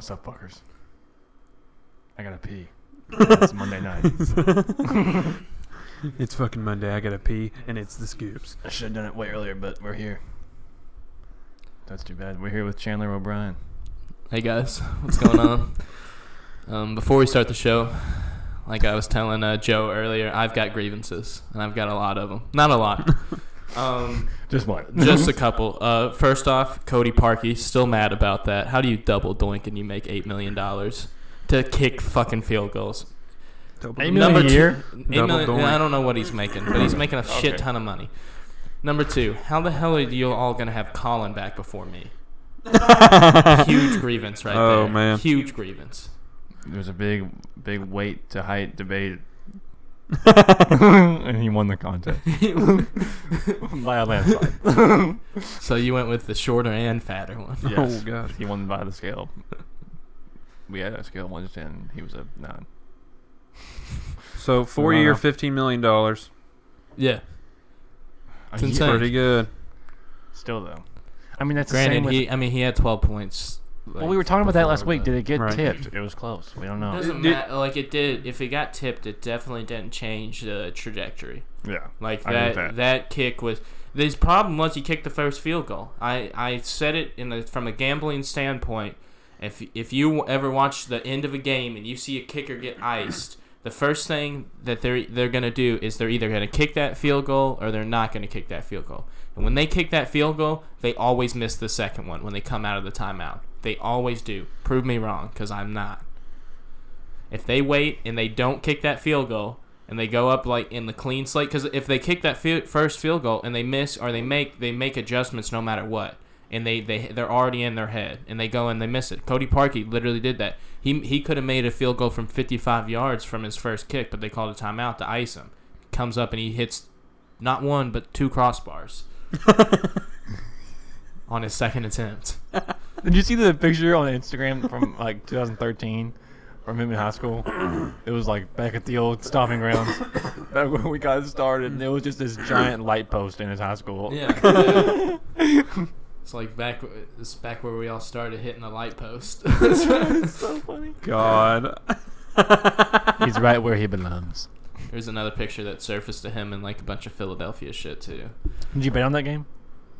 What's up, fuckers? I gotta pee. It's Monday night. It's fucking Monday. I gotta pee, and it's the Scoops. I should have done it way earlier, but we're here. That's too bad. We're here with Chandler O'Brien. Hey guys, what's going on? Before we start the show, like I was telling Joe earlier, I've got grievances, and I've got a lot of them. Not a lot. Just one. Just a couple. First off, Cody Parkey, still mad about that. How do you double doink and you make $8 million to kick fucking field goals? $8 million a year? $8 million, I don't know what he's making, but he's making a shit ton of money. Number two, how the hell are you all going to have Colin back before me? Huge grievance right there. Oh, man. Huge grievance. There's a big weight to height debate. And he won the contest. By a landslide. So you went with the shorter and fatter one. Yes. Oh, God. He won by the scale. We had a scale of 1 to 10. He was a 9. So 4-year, $15 million. Yeah. It's Are you- insane. Pretty good. Still, though. I mean, that's the same Granted, with... he had 12 points. Well, we were talking about that last before, week. Did it get Right. tipped? It was close. We don't It know. doesn't Did- matter. Like, it did. If it got tipped, it definitely didn't change the trajectory. Yeah. Like, I get that. that kick was... His problem was he kicked the first field goal. I said it from a gambling standpoint. If you ever watch the end of a game and you see a kicker get iced, the first thing that they're going to do is they're either going to kick that field goal or they're not going to kick that field goal. And when they kick that field goal, they always miss the second one when they come out of the timeout. They always do. Prove me wrong, because I'm not. If they wait and they don't kick that field goal and they go up like in the clean slate, because if they kick that first field goal and they miss or they make adjustments no matter what, and they're already in their head and they go and they miss it. Cody Parkey literally did that. He could have made a field goal from 55 yards from his first kick, but they called a timeout to ice him. Comes up and he hits not one but 2 crossbars on his second attempt. Did you see the picture on Instagram from like 2013 from him in high school? It was like back at the old stomping grounds back when we got started, and it was just this giant light post in his high school. Yeah. It's like back where we all started hitting the light post. It's so funny. God. He's right where he belongs. There's another picture that surfaced to him and like a bunch of Philadelphia shit too. Did you bet on that game?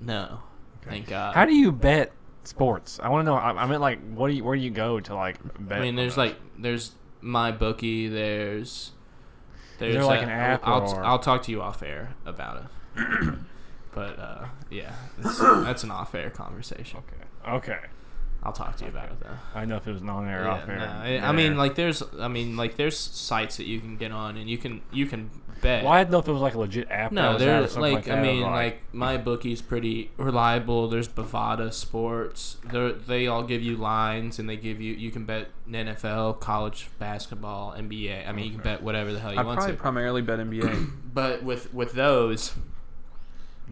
No, thank God. How do you bet sports? I want to know. I meant like, where do you go to like bet? I mean, there's MyBookie. There's there like an app or- I'll talk to you off air about it. But yeah, that's an off air conversation. Okay. I'll talk to you about it though. I know if it was non-air or Yeah, off-air. no, there's sites that you can get on and you can bet. Well, I didn't know if it was like a legit app. No, there's there's like MyBookie's pretty reliable. There's Bovada Sports. They all give you lines and you can bet NFL, college basketball, NBA. I mean, you can bet whatever the hell you I want probably to. primarily bet NBA. But with those,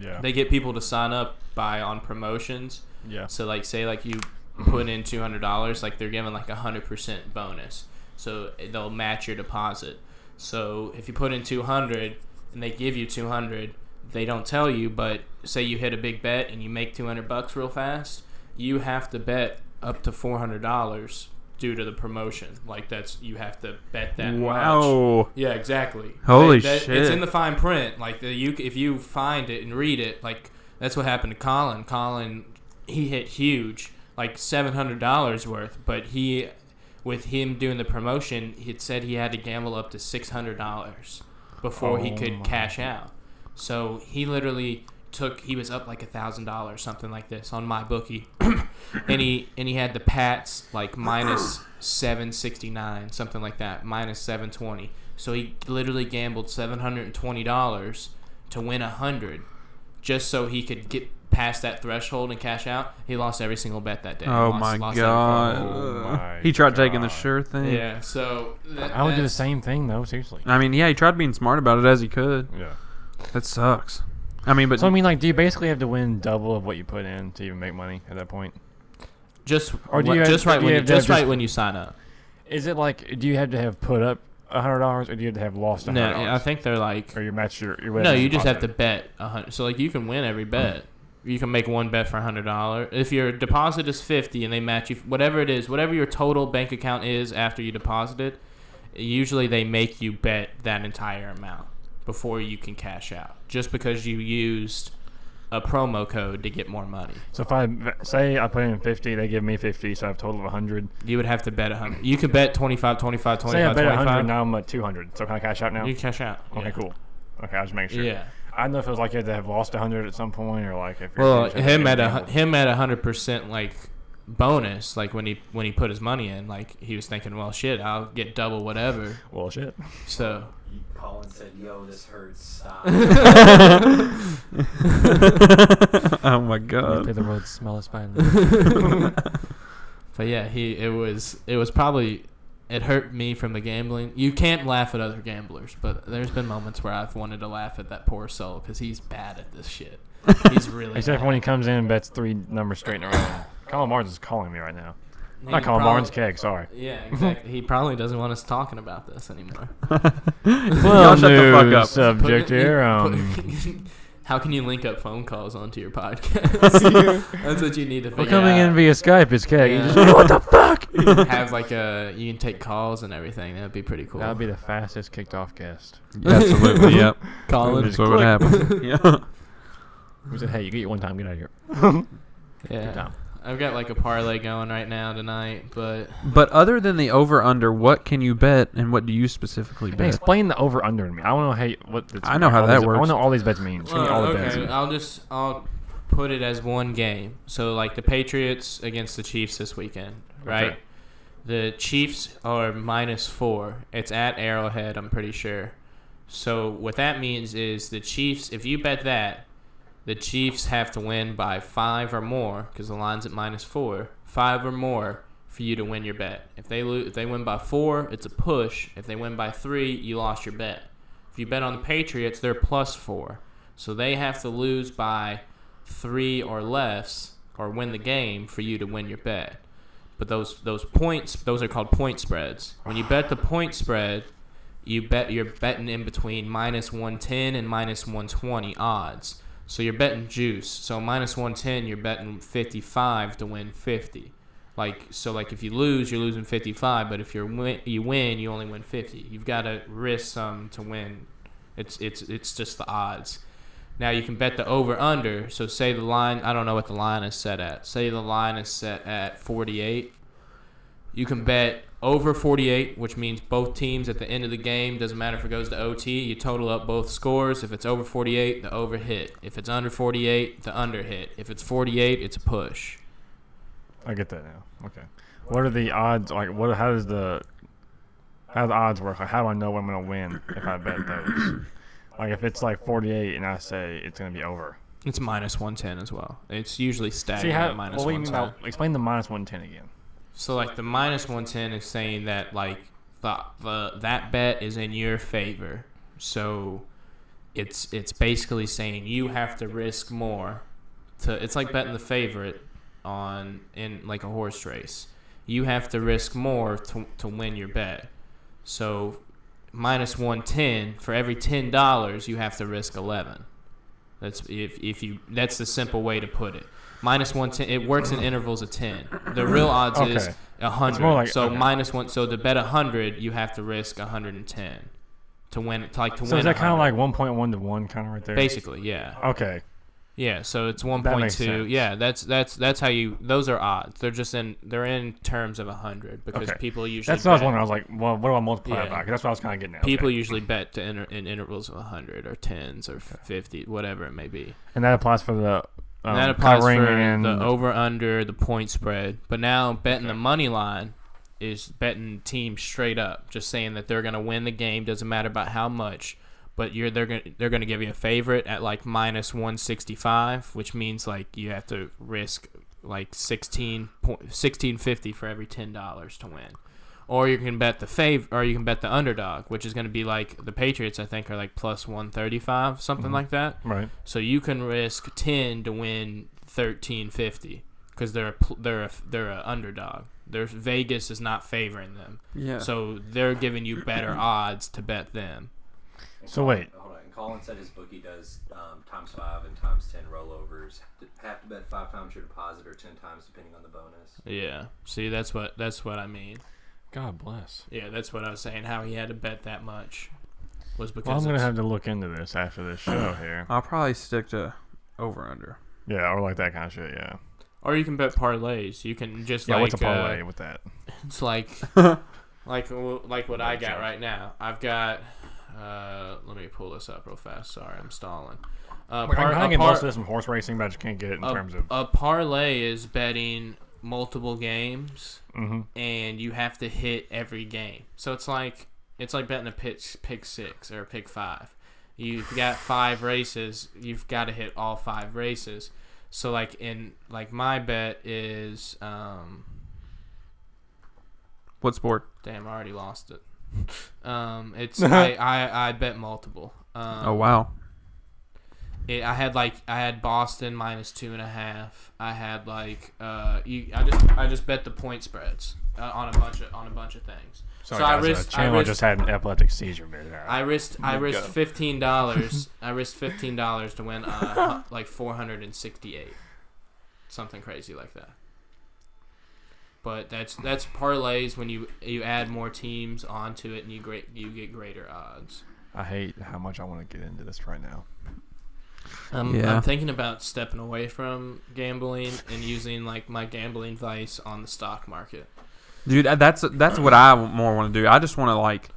Yeah. they get people to sign up on promotions. Yeah. So like say like you put in $200, like they're giving like 100% bonus. So they'll match your deposit. So if you put in 200 and they give you 200, they don't tell you, but say you hit a big bet and you make $200 real fast, you have to bet up to $400 due to the promotion. Like you have to bet that much. Wow. Yeah, exactly. Holy It's shit. in the fine print. Like if you find it and read it, like that's what happened to Colin. Colin, he hit huge, like $700 worth, but with him doing the promotion, he said he had to gamble up to $600 before he could cash out. So he literally he was up like $1,000, something like this, on MyBookie, and he had the Pats like minus 769, something like that, minus 720. So he literally gambled $720 to win 100, just so he could get past that threshold and cash out. He lost every single bet that day. Oh, Lost my every God. Oh, my He tried taking the God. sure thing. Yeah, so I would do the same thing though. Seriously. I mean, yeah, he tried being smart about it as he could. Yeah. That sucks. I mean, but So I mean, like, do you basically have to win double of what you put in to even make money at that point? just Or do you have- just right do when you you have to have right just- when you sign up. Is it like, do you have to have put up $100 or do you have to have lost $100? No, I think they're like Or you match your no, you just have to bet 100. So like you can win every bet. You can make one bet for $100. If your deposit is $50 and they match you, whatever it is, whatever your total bank account is after you deposit it, usually they make you bet that entire amount before you can cash out, just because you used a promo code to get more money. So if I say I put in 50, they give me 50, so I have a total of 100. You would have to bet 100. You could bet 25, 25, 25, Say I bet 100, 25. now I'm at 200. So can I cash out now? You can cash out. Okay, Yeah. cool. Okay, I was just making sure. Yeah. I don't know if it was like you had to have lost 100 at some point, or like if you're Well, him at 100% like bonus, like when he put his money in, like he was thinking, well, shit, I'll get double whatever. Well, shit. So Colin said, "Yo, this hurts. Stop." Oh my Play god. the road, smell is finally. but yeah, it was probably, it hurt me from the gambling. You can't laugh at other gamblers, but there's been moments where I've wanted to laugh at that poor soul because he's bad at this shit. He's really Except bad. for when he comes in and bets 3 numbers straight in a row. Colin Barnes is calling me right now. He Not Colin probably- Barnes, Keg, sorry. Yeah, exactly. He probably doesn't want us talking about this anymore. Y'all shut the fuck up. Subject Put- here. How can you link up phone calls onto your podcast? That's what you need to figure We're coming out. in via Skype. It's Keg. Yeah. You just, what the fuck? You can have like you can take calls and everything. That'd be pretty cool. That would be the fastest kicked off guest. Absolutely, yep. Colin. That's what would happen. Yeah. We said, hey, you get your one time, get out of here. Good Yeah, time. I've got like a parlay going right now tonight, but But other than the over/under, what can you bet, and what do you specifically Hey, bet? explain the over under to me. I want to know what. I know how all that these- I works. want to know all these bets mean. Show me all the bets. okay, I'll put it as one game. So like the Patriots against the Chiefs this weekend, right? Okay. The Chiefs are -4. It's at Arrowhead, I'm pretty sure. So what that means is the Chiefs, if you bet that, the Chiefs have to win by 5 or more, because the line's at -4. 5 or more for you to win your bet. If they win by 4, it's a push. If they win by 3, you lost your bet. If you bet on the Patriots, they're +4, so they have to lose by 3 or less, or win the game for you to win your bet. But those points, those are called point spreads. When you bet the point spread, you're betting in between -110 and -120 odds. So you're betting juice. So -110, you're betting 55 to win 50. Like if you lose, you're losing 55. But if you win, you only win 50. You've got to risk some to win. It's just the odds. Now you can bet the over under. So say the line, I don't know what the line is set at. Say the line is set at 48. You can bet over 48, which means both teams at the end of the game, doesn't matter if it goes to OT, you total up both scores. If it's over 48, the over hit. If it's under 48, the under hit. If it's 48, it's a push. I get that now. Okay. What are the odds? Like, how do the odds work? Like, how do I know when I'm gonna win if I bet those? Like, if it's like 48 and I say it's gonna be over. It's -110 as well. It's usually staggered See how? at What do you mean -110. by, explain the -110 again. So like the -110 is saying that like that bet is in your favor. So it's basically saying you have to risk more it's like betting the favorite in like a horse race. You have to risk more to win your bet. So -110, for every $10 you have to risk 11. That's that's the simple way to put it. -110, it works in intervals of 10. The real odds is Okay. 100. It's more like- so okay. -1, so to bet 100, you have to risk 110 to win. To So win. is that kind of 100. like 1.1 to 1 kind of right there? Basically, yeah, Okay. yeah. So it's makes 1.2. sense. Yeah, that's how you. Those are odds. They're in terms of 100 because Okay. people usually. That's what I was bet- wondering. I was like, well, what do I multiply Yeah. it by? 'Cause that's what I was kind of getting at. People Okay. usually bet in intervals of 100 or 10s or 50, whatever it may be. And that applies for the And that applies covering for and the over under the point spread. But now betting the money line is betting teams straight up, just saying that they're gonna win the game. Doesn't matter about how much, but they're gonna give you a favorite at like -165, which means like you have to risk like 16.50 for every $10 to win. Or you can bet the underdog, which is going to be like the Patriots. I think are like +135, something like that. right. So you can risk 10 to win 13.50 because they're a underdog. Vegas is not favoring them, Yeah. so they're giving you better odds to bet them. So wait. Hold on. Colin said his bookie does times 5 and times 10 rollovers. Have to bet 5 times your deposit or 10 times depending on the bonus. Yeah. See, that's what I mean. God bless. Yeah, that's what I was saying. How he had to bet that much was because Well, I'm gonna have to look into this after this show here. I'll probably stick to over under. Yeah, or like that kind of shit. Yeah. Or you can bet parlays. You can just Yeah. like What's a parlay with that? it's like like what I got right now. I've got. Let me pull this up real fast. Sorry, I'm stalling. I'm trying to get most of this from horse racing, but I just can't get it in terms of. A parlay is betting multiple games, Mm-hmm. and you have to hit every game. So it's like betting a pick 6 or a pick 5. You've got 5 races. You've got to hit all 5 races. So like my bet is What sport? damn, I already lost it. It's I bet multiple. Oh wow. I had Boston -2.5. I had I just bet the point spreads on a bunch of things. Sorry, So I guys, risked- Chandler just had an epileptic seizure. I risked Go. $15. I risked $15 to win like 468, something crazy like that. But that's parlays when you add more teams onto it and you get greater odds. I hate how much I want to get into this right now. Yeah. I'm thinking about stepping away from gambling and using like my gambling vice on the stock market. Dude, that's what I more want to do. I just want to like.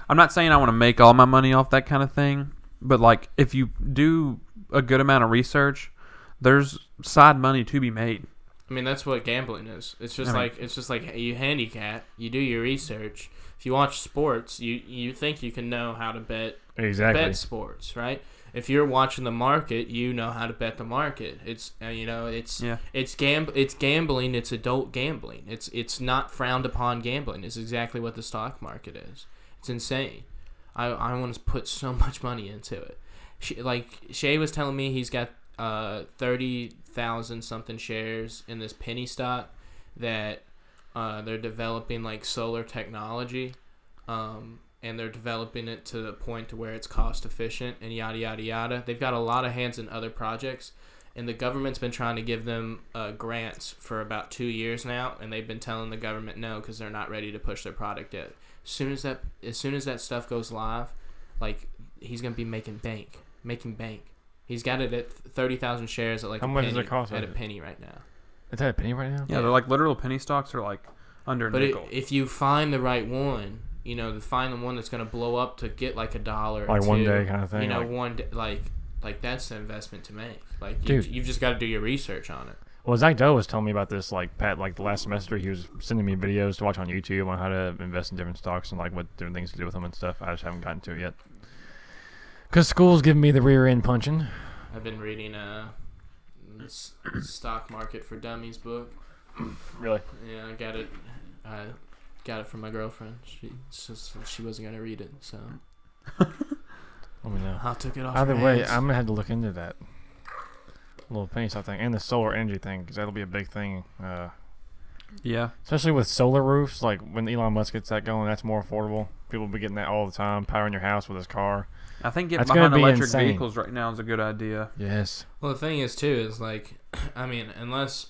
I'm not saying I want to make all my money off that kind of thing, but like if you do a good amount of research, there's side money to be made. I mean, that's what gambling is. It's just like you handicap, you do your research. If you watch sports, you think you can know how to bet sports, right? If you're watching the market, you know how to bet the market. It's it's gambling. It's adult gambling. It's not frowned upon gambling. It's exactly what the stock market is. It's insane. I want to put so much money into it. Shay was telling me he's got 30,000 something shares in this penny stock that they're developing like solar technology, and they're developing it to the point to where it's cost efficient and yada yada yada. They've got a lot of hands in other projects, and the government's been trying to give them grants for about 2 years now, and they've been telling the government no because they're not ready to push their product yet. As soon as that stuff goes live, like he's gonna be making bank. He's got it at 30,000 shares at like How much does it cost? at a penny right now. Is that a penny right now? Yeah, they're like literal penny stocks are like under a But nickel. if you find the right one, find the one that's going to blow up to get like $1 or Like $2, one day kind of thing. one day, like that's the investment to make. Like Dude. you've just got to do your research on it. Well, Zach Doe was telling me about this, like, Pat, like, the last semester, he was sending me videos to watch on YouTube on how to invest in different stocks and, like, what different things to do with them and stuff. I just haven't gotten to it yet. Because school's giving me the rear end punching. I've been reading Stock Market for Dummies book. Really? Yeah, I got it from my girlfriend. She wasn't going to read it, so Let me know. I took it off Either her way, hands. I'm going to have to look into that little penny stock thing and the solar energy thing because that'll be a big thing. Yeah. Especially with solar roofs, like when Elon Musk gets that going, that's more affordable. People will be getting that all the time, powering your house with his car. I think getting That's gonna behind be electric insane. vehicles right now is a good idea. Yes. Well, the thing is too is like, I mean, unless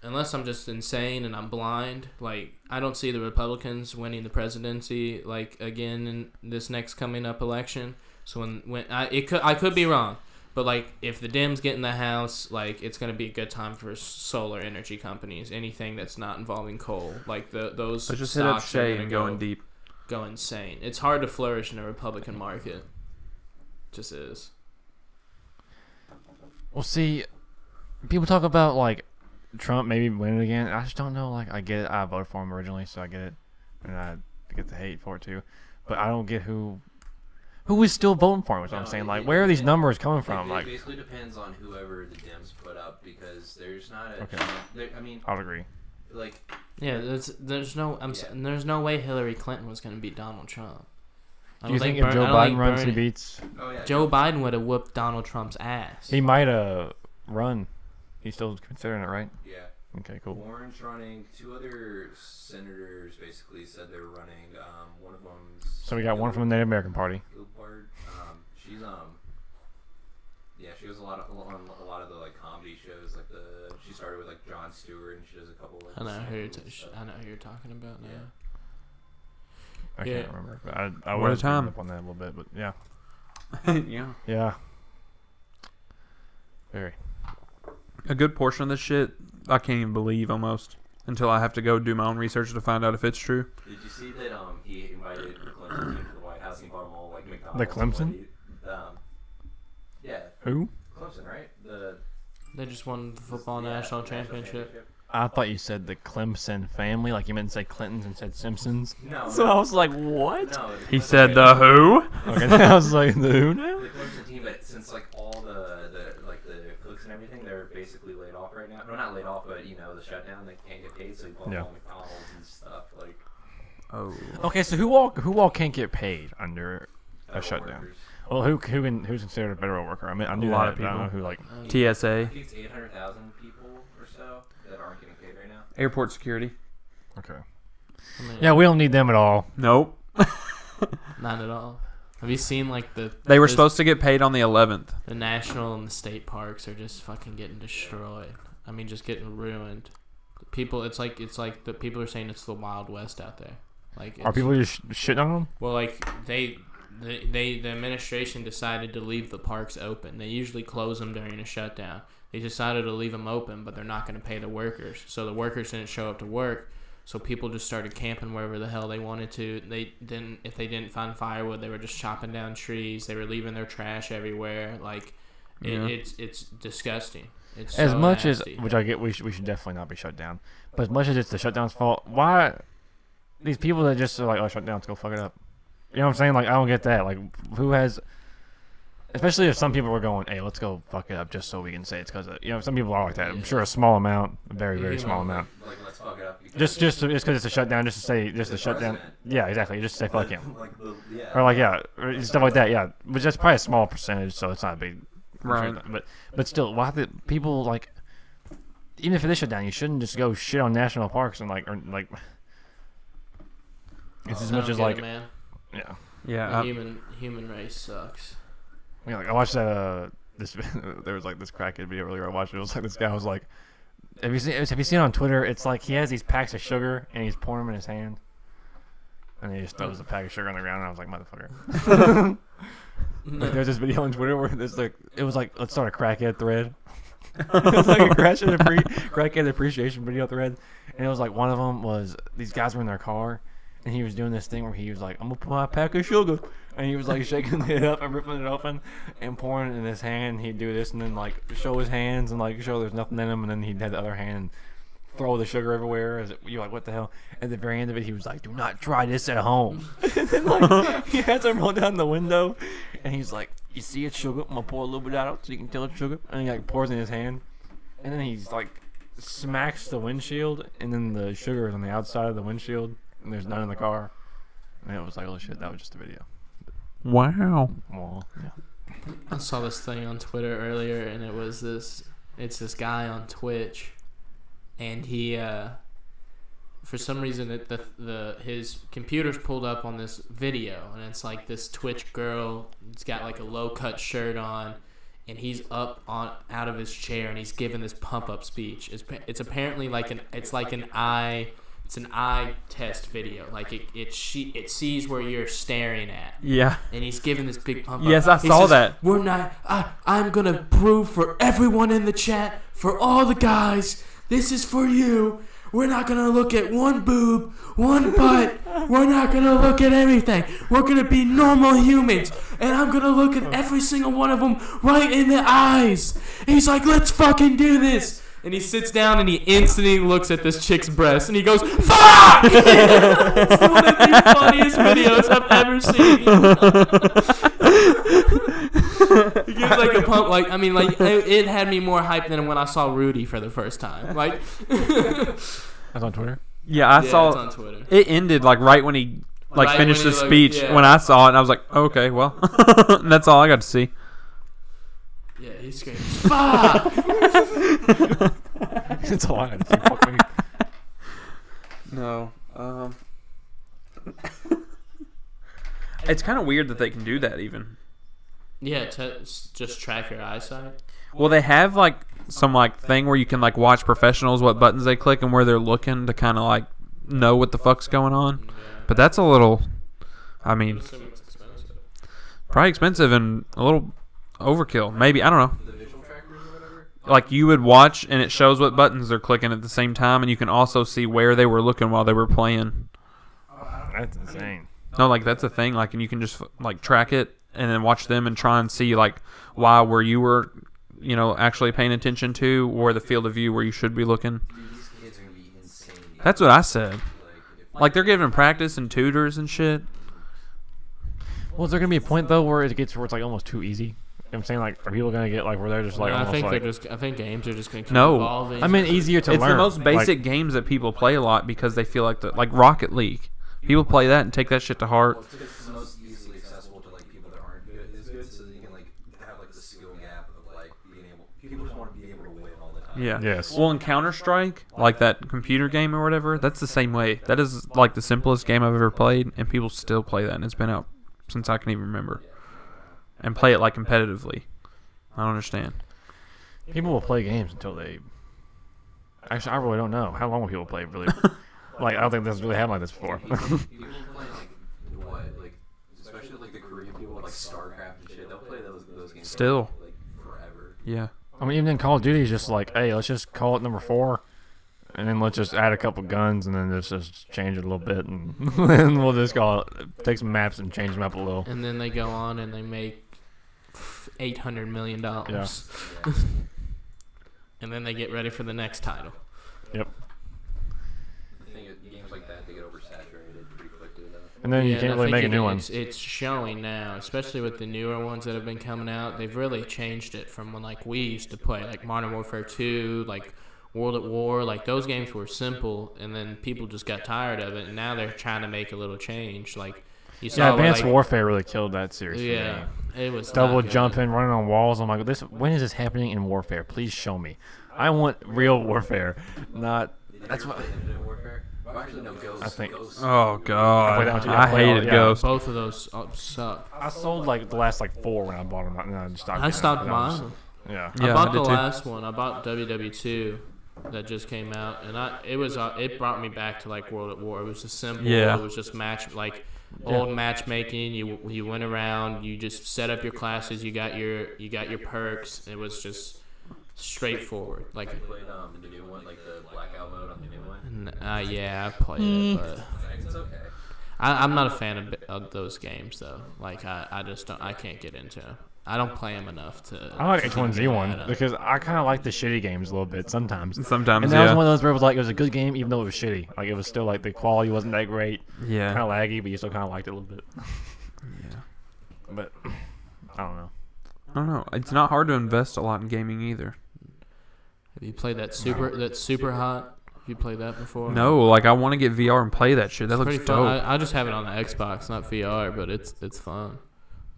I'm just insane and I'm blind, like I don't see the Republicans winning the presidency like again in this next coming up election. So I could be wrong, but like if the Dems get in the House, like it's gonna be a good time for solar energy companies. Anything that's not involving coal, like those. Let's just hit up stocks are Shay gonna and go in deep. Go insane. It's hard to flourish in a Republican market. Just is. Well, see, people talk about, like, Trump maybe winning again. I just don't know. Like, I get it. I voted for him originally, so I get it. And I get the hate for it, too. But I don't get who is still voting for him, is what I'm saying. Like, where are these numbers coming from? It Like, basically depends on whoever the Dems put up because there's not a. Okay. I mean, I'll agree. like. Yeah, there's no way Hillary Clinton was going to beat Donald Trump. Do you think if Joe Biden runs, he beats? Oh yeah. Joe Biden would have whooped Donald Trump's ass. He might run. He's still considering it, right? Yeah. Okay, cool. Warren's running. 2 other senators basically said they were running. One of them's. So we got one from the Native American Party. Gilbert. She's Yeah, she does on a lot of the like comedy shows. Like she started with like Jon Stewart, and she does a couple. Like, I know who stuff. you're talking about now. Yeah. I Yeah. can't remember. But I What a was time. up on that a little bit, but yeah. Yeah. Yeah. Very. A good portion of this shit I can't even believe almost until I have to go do my own research to find out if it's true. Did you see that he invited the Clemson team to the White House and he bought them all like McDonald's? The Clemson? Yeah, Who? Clemson, right? They just won the football national championship. I thought you said the Clemson family, like you meant to say Clintons and said Simpsons. No. So I was like, what? No, He said the who? Okay, I was like, the who now? The Clemson team, but since like all the cooks and everything, they're basically laid off right now. No, not laid off, but the shutdown. They can't get paid, so he bought Yeah. all McDonald's and stuff. Like Oh. Okay, so who all can't get paid under a federal shutdown? workers. Well, who's considered a federal worker? I mean, I knew A lot that, of but I don't know people. who like. I TSA. think it's 800,000 people or so that aren't getting paid right now. Airport security. Okay. I mean, Yeah, we don't need them at all. Nope. not at all. Have you seen like They were the- supposed to get paid on the 11th. The national and the state parks are just fucking getting destroyed. I mean, just getting ruined. People, it's like the people are saying it's the Wild West out there. Like, Are it's- people just shitting on them? Well, like the administration decided to leave the parks open. They usually close them during a shutdown. They decided to leave them open, but they're not going to pay the workers. So the workers didn't show up to work. So people just started camping wherever the hell they wanted to. If they didn't find firewood, they were just chopping down trees. They were leaving their trash everywhere. Like, Yeah. it's disgusting. It's As so much nasty. as, which I get, we should definitely not be shut down. But as much as it's the shutdown's fault, why these people that just are like, oh, shut down, let's go fuck it up. You know what I'm saying? Like, I don't get that. Like, who has, especially if some people were going, hey, let's go fuck it up just so we can say it's because of, some people are like that. I'm Yeah. sure a small amount, a very, very You small know, amount. Like let's fuck it up. Just because it's a shutdown, just to say, just The a shutdown. president. Yeah, exactly. Just to say fuck him. Like yeah. Or like, yeah, or stuff like that, yeah. But that's probably a small percentage, so it's not a big. Right. But still, why the people like, even if it is shut down, you shouldn't just go shit on national parks and like. It's as I much don't as get like, it, man. yeah. Yeah. The human race sucks. Yeah, like I watched that. This there was like this crackhead video earlier. I watched it. It was like this guy was like, have you seen it on Twitter? It's like he has these packs of sugar and he's pouring them in his hand, and he just throws a pack of sugar on the ground. And I was like, motherfucker. Like, there's this video on Twitter where there's like, it was like, let's start a crackhead thread. It was like a crackhead appreciation video thread, and it was like one of them was these guys were in their car, and he was doing this thing where he was like, I'm gonna put my pack of sugar, and he was like shaking it up and ripping it open and pouring it in his hand. He'd do this and then like show his hands and like show there's nothing in them, and then he'd have the other hand and throw the sugar everywhere. You're like, what the hell? At the very end of it, he was like, do not try this at home. And then like he has him roll down the window, and he's like, you see it's sugar? I'm gonna pour a little bit out so you can tell it's sugar. And he like pours in his hand, and then he's like smacks the windshield, and then the sugar is on the outside of the windshield, and there's none in the car. And it was like, oh shit, that was just a video. Wow. Well, yeah. I saw this thing on Twitter earlier, and it's this guy on Twitch, and he for some reason his computer's pulled up on this video, and it's like this Twitch girl. It's got like a low cut shirt on, and he's up out of his chair, and he's giving this pump up speech. It's apparently like an eye test video. Like it sees where you're staring at. Yeah. And he's giving this big pump Yes, up. I saw that. We're not. I'm gonna prove for everyone in the chat, for all the guys, this is for you. We're not gonna look at one boob, one butt. We're not gonna look at everything. We're gonna be normal humans, and I'm gonna look at every single one of them right in the eyes. And he's like, let's fucking do this. And he sits down and he instantly looks at this chick's breast and he goes, fuck! It's one of the funniest videos I've ever seen. He gives like a pump, it had me more hyped than when I saw Rudy for the first time. Like, That's on Twitter. Yeah, I it's saw on Twitter. it ended like right when he Right finished when the he speech. yeah. When I saw it, and I was like, okay, well, that's all I got to see. Yeah, he screams, fuck! That's all I had to say. Fuck me. No. It's kind of weird that they can do that even. Yeah, just track your eyesight. Well, they have like some like thing where you can like watch professionals what buttons they click and where they're looking to kind of like know what the fuck's going on. But that's a little, I mean, Assume it's expensive. probably expensive and a little overkill. Maybe, I don't know. The visual trackers or whatever. Like you would watch and it shows what buttons they're clicking at the same time, and you can also see where they were looking while they were playing. That's insane. No, like that's a thing. Like, and you can just like track it and then watch them and try and see like why where you were, you know, actually paying attention to, or the field of view where you should be looking. Dude, these kids are gonna be insane. That's what I said. If Like they're giving practice and tutors and shit. Well, is there gonna be a point though where it gets where it's like almost too easy? You know what I'm saying, like, are people gonna get like where they're just like No, I almost think like? they're just. I think games are just going to keep No. evolving. I mean, easier to It's learn. the most Like, basic games that people play a lot because they feel like Rocket League. People play that and take that shit to heart. Well, it's the most easily accessible to like people that aren't as good, so that you can like have like the skill gap of like being able. People just want to be able to win all the time. Yeah. Yes. Well, in Counter-Strike, like that computer game or whatever, that's the same way. That is like the simplest game I've ever played, and people still play that, and it's been out since I can even remember. And play it like competitively. I don't understand. People will play games until they. Actually, I really don't know how long will people play. Really, like I don't think this really happened like this before. People play like what, like especially like the Korean people with like StarCraft and shit. They'll play those games Still. like forever. Yeah. I mean, even in Call of Duty, is just like, hey, let's just call it number 4, and then let's just add a couple guns, and then just change it a little bit, and then we'll just call it. Take some maps and change them up a little. and then they go on and they make $800 million. Yeah. And then they get ready for the next title. Yep. The thing is, games like that they get oversaturated pretty quickly though. And then you Yeah, can't I really think make a new one. It's showing now, especially with the newer ones that have been coming out. They've really changed it from when like we used to play, like Modern Warfare 2, like World at War. Like those games were simple, and then people just got tired of it, and now they're trying to make a little change. Like you saw, Yeah, Advanced like, Warfare really killed that series. For Yeah, me. it was Double not good. jumping, running on walls. I'm like, this. When is this happening in Warfare? Please show me. I want real Warfare, not. That's what. Infinite Warfare. Well, actually, no, Ghost. I think- Ghost. Oh, God. played that one too. I I played all- hated yeah. Ghost. Both of those suck. I sold like the last like 4 when I bought them, and then I just stopped. I getting stopped them. I was- buying them. Yeah. Yeah, I bought I the did too. last one. I bought WW2 that just came out, and it brought me back to like World at War. It was just simple. Yeah. It was just old matchmaking. You went around. You just set up your classes. You got your perks. It was just straightforward. Like, I played the new one, like the blackout mode on the new one. yeah, I played it, but It's okay. I'm not a fan of those games though. Like, I just don't. I can't get into them. I don't play them enough to. I like to H1Z1 get mad at 'em. because I kind of like the shitty games a little bit sometimes. Sometimes, And that was yeah. one of those where it was like it was a good game even though it was shitty. Like it was still like the quality wasn't that great, Yeah. kind of laggy, but you still kind of liked it a little bit. Yeah. But I don't know. I don't know. It's not hard to invest a lot in gaming either. Have you played that super hot? Have you played that before? No, like I want to get VR and play that shit. That looks Pretty fun. dope. I just have it on the Xbox, not VR, but it's fun.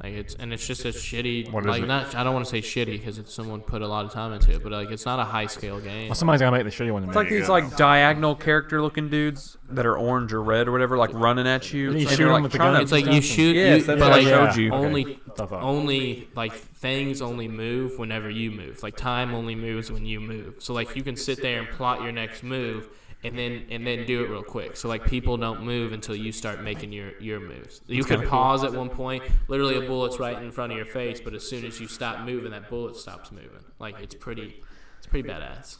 Like it's just a shitty. What is like it? not. I don't want to say shitty because someone put a lot of time into it, but like it's not a high scale game. Well, somebody's gotta make the shitty one. To It's make like it these good. like diagonal character looking dudes that are orange or red or whatever, like running at you. And you and shoot you're, 'em like with the trying gun? to. It's like you shoot, Yes, that's but what I like showed you. only Tough up. only like things only move whenever you move. Like time only moves when you move. So like you can sit there and plot your next move. And then do it real quick. So like people don't move until you start making your moves. You can pause at one point. Literally a bullet's right in front of your face, but as soon as you stop moving, that bullet stops moving. Like it's pretty badass.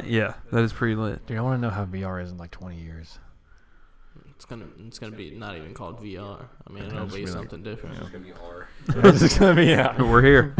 Yeah, that is pretty lit. Dude, I want to know how VR is in like 20 years. It's gonna be not even called VR. I mean, it'll It's be really- something different. It's gonna be R. It's just gonna be yeah. We're here.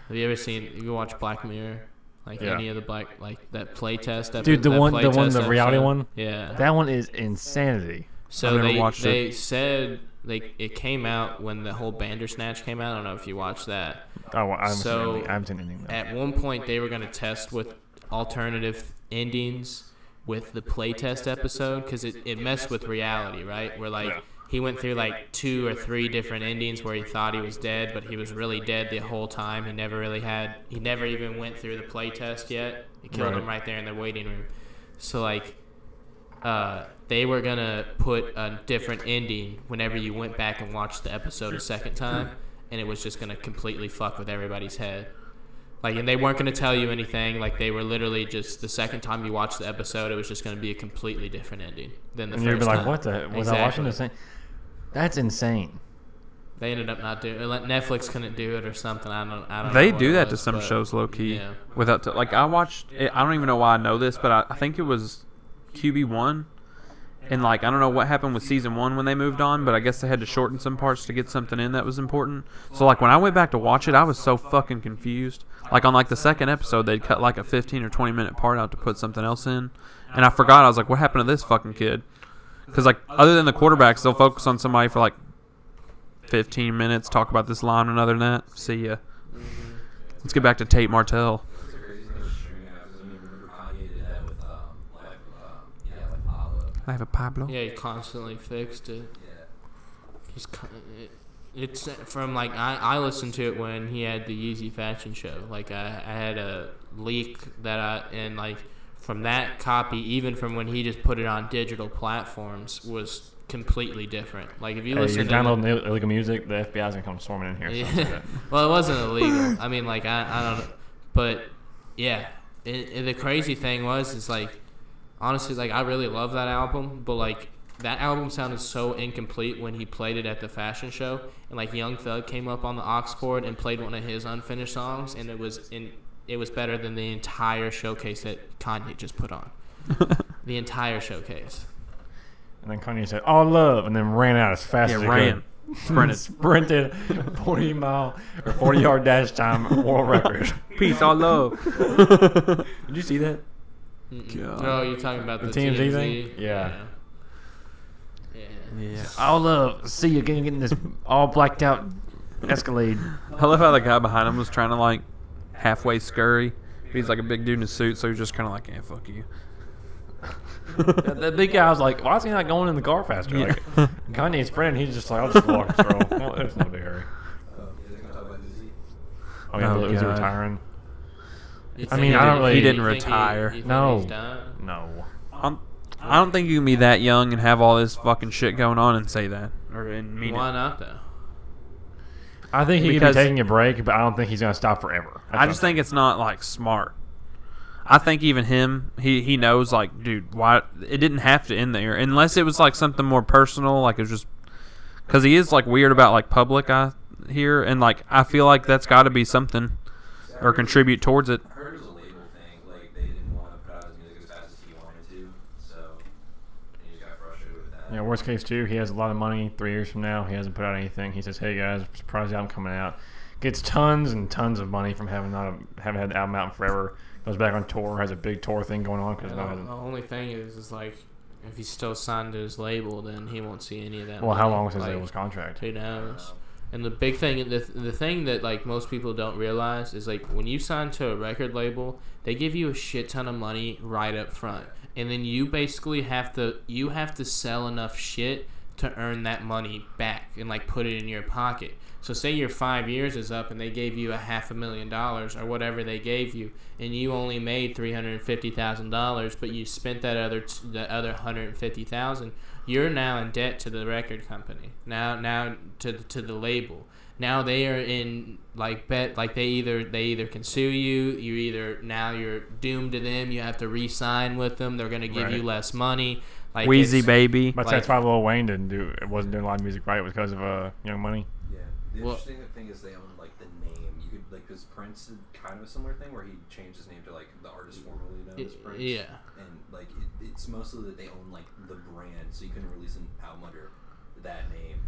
Have you ever seen? You watch Black Mirror? Like Yeah. any of the like that playtest episode? Dude, the reality episode? one. Yeah. That one is insanity. So I've never they watched they it. said it came out when the whole Bandersnatch came out. I don't know if you watched that. Oh, I haven't So, seen anything. I haven't seen anything. Though. At one point, they were going to test with alternative endings with the playtest episode because it messed with reality, right? Where like Yeah. he went through like 2 or 3 different endings where he thought he was dead, but he was really dead the whole time. He never even went through the play test yet. He killed him right there in the waiting room. So like, they were gonna put a different ending whenever you went back and watched the episode a second time, and it was just gonna completely fuck with everybody's head. Like, and they weren't gonna tell you anything. Like, they were literally just the second time you watched the episode, it was just gonna be a completely different ending than the And first you'd be like, time. what the? Was I watching the same? That's insane. They ended up not doing it. Netflix couldn't do it or something. I don't know. They what do it that to was, some but, shows, low key. Yeah. Without like, I watched. I don't even know why I know this, but I think it was QB1, and like I don't know what happened with season 1 when they moved on, but I guess they had to shorten some parts to get something in that was important. So like when I went back to watch it, I was so fucking confused. Like on like the second episode, they'd cut like a 15 or 20-minute part out to put something else in, and I forgot. I was like, what happened to this fucking kid? Because like other than the quarterbacks, they'll focus on somebody for like 15 minutes, talk about this line, and other than that, see ya. Let's get back to Tate Martell. It's a crazy thing with streaming apps. I mean, remember Kanye did that with like Pablo. I have a Pablo. Yeah, he constantly fixed it. Yeah. He's it's from like I listened to it when he had the Yeezy fashion show. Like I had a leak and like from that copy, even from when he just put it on digital platforms, was completely different. Like if you Hey, you're listen to downloading illegal music, the FBI's gonna come swarming in here. So don't say yeah. that. Well, it wasn't illegal. I mean, like I don't know, but yeah. The crazy thing is like honestly, like I really love that album, but like that album sounded so incomplete when he played it at the fashion show, and like Young Thug came up on the aux cord and played one of his unfinished songs, and it was better than the entire showcase that Kanye just put on. The entire showcase. And then Kanye said, "All love," and then ran out as fast as he ran. could. Sprinted 40-mile or 40-yard dash time world record. Peace, all love. Did you see that? God. Oh, you're talking about the TMZ TMZ thing? Yeah. Yeah. All love. See you getting this all blacked out Escalade. I love how the guy behind him was trying to like halfway scurry. He's like a big dude in a suit, so he's just kind of like, "Yeah, fuck you." The big guy was like, "Why is he not going in the car faster?" Yeah. Like, Kanye's sprinting. He's just like, "I'll just walk and throw." Well, it's no big hurry. You guys gonna talk about Uzi? Oh yeah, Oh, Uzi God. retiring. You I mean, think I don't really- He didn't you think retire. you think No. he's done? No. I don't think you can be that young and have all this fucking shit going on and say that or and mean Why it. not though? I think he could be Because- taking a break, but I don't think he's gonna stop forever. I just think it's not like smart. I think even him, he knows like, dude, why it didn't have to end there unless it was like something more personal, like it was just because he is like weird about like public. I hear and like I feel like that's got to be something or contribute towards it. I heard it was a label thing. Like they didn't want to put out his music as fast as he wanted to, so he just got frustrated with that. Yeah, worst case too, he has a lot of money. 3 years from now, he hasn't put out anything. He says, "Hey guys, surprise album coming out." Gets tons and tons of money from having had the album out in forever. Goes back on tour, has a big tour thing going on because The only thing is like if he's still signed to his label, then he won't see any of that. well, how money. long was his Like, label's contract? Who knows? And the big thing, the thing that like most people don't realize is like when you sign to a record label, they give you a shit ton of money right up front, and then you basically have to sell enough shit to earn that money back and like put it in your pocket. So say your 5 years is up and they gave you $500,000 or whatever they gave you, and you only made $350,000, but you spent that other $150,000. You're now in debt to the record company. Now to the label. Now they are in like they either can sue you. You're doomed to them. You have to re-sign with them. They're gonna give you Right. less money. Like Wheezy it's- baby. But that's why Lil Wayne wasn't doing a lot of music right. It was because of Young Money. Yeah. The Well- interesting thing is they own like the name. You could like because Prince did kind of a similar thing where he changed his name to like the artist formerly known as Prince. Yeah. And like it's mostly that they own like the brand, so you couldn't release an album under that name.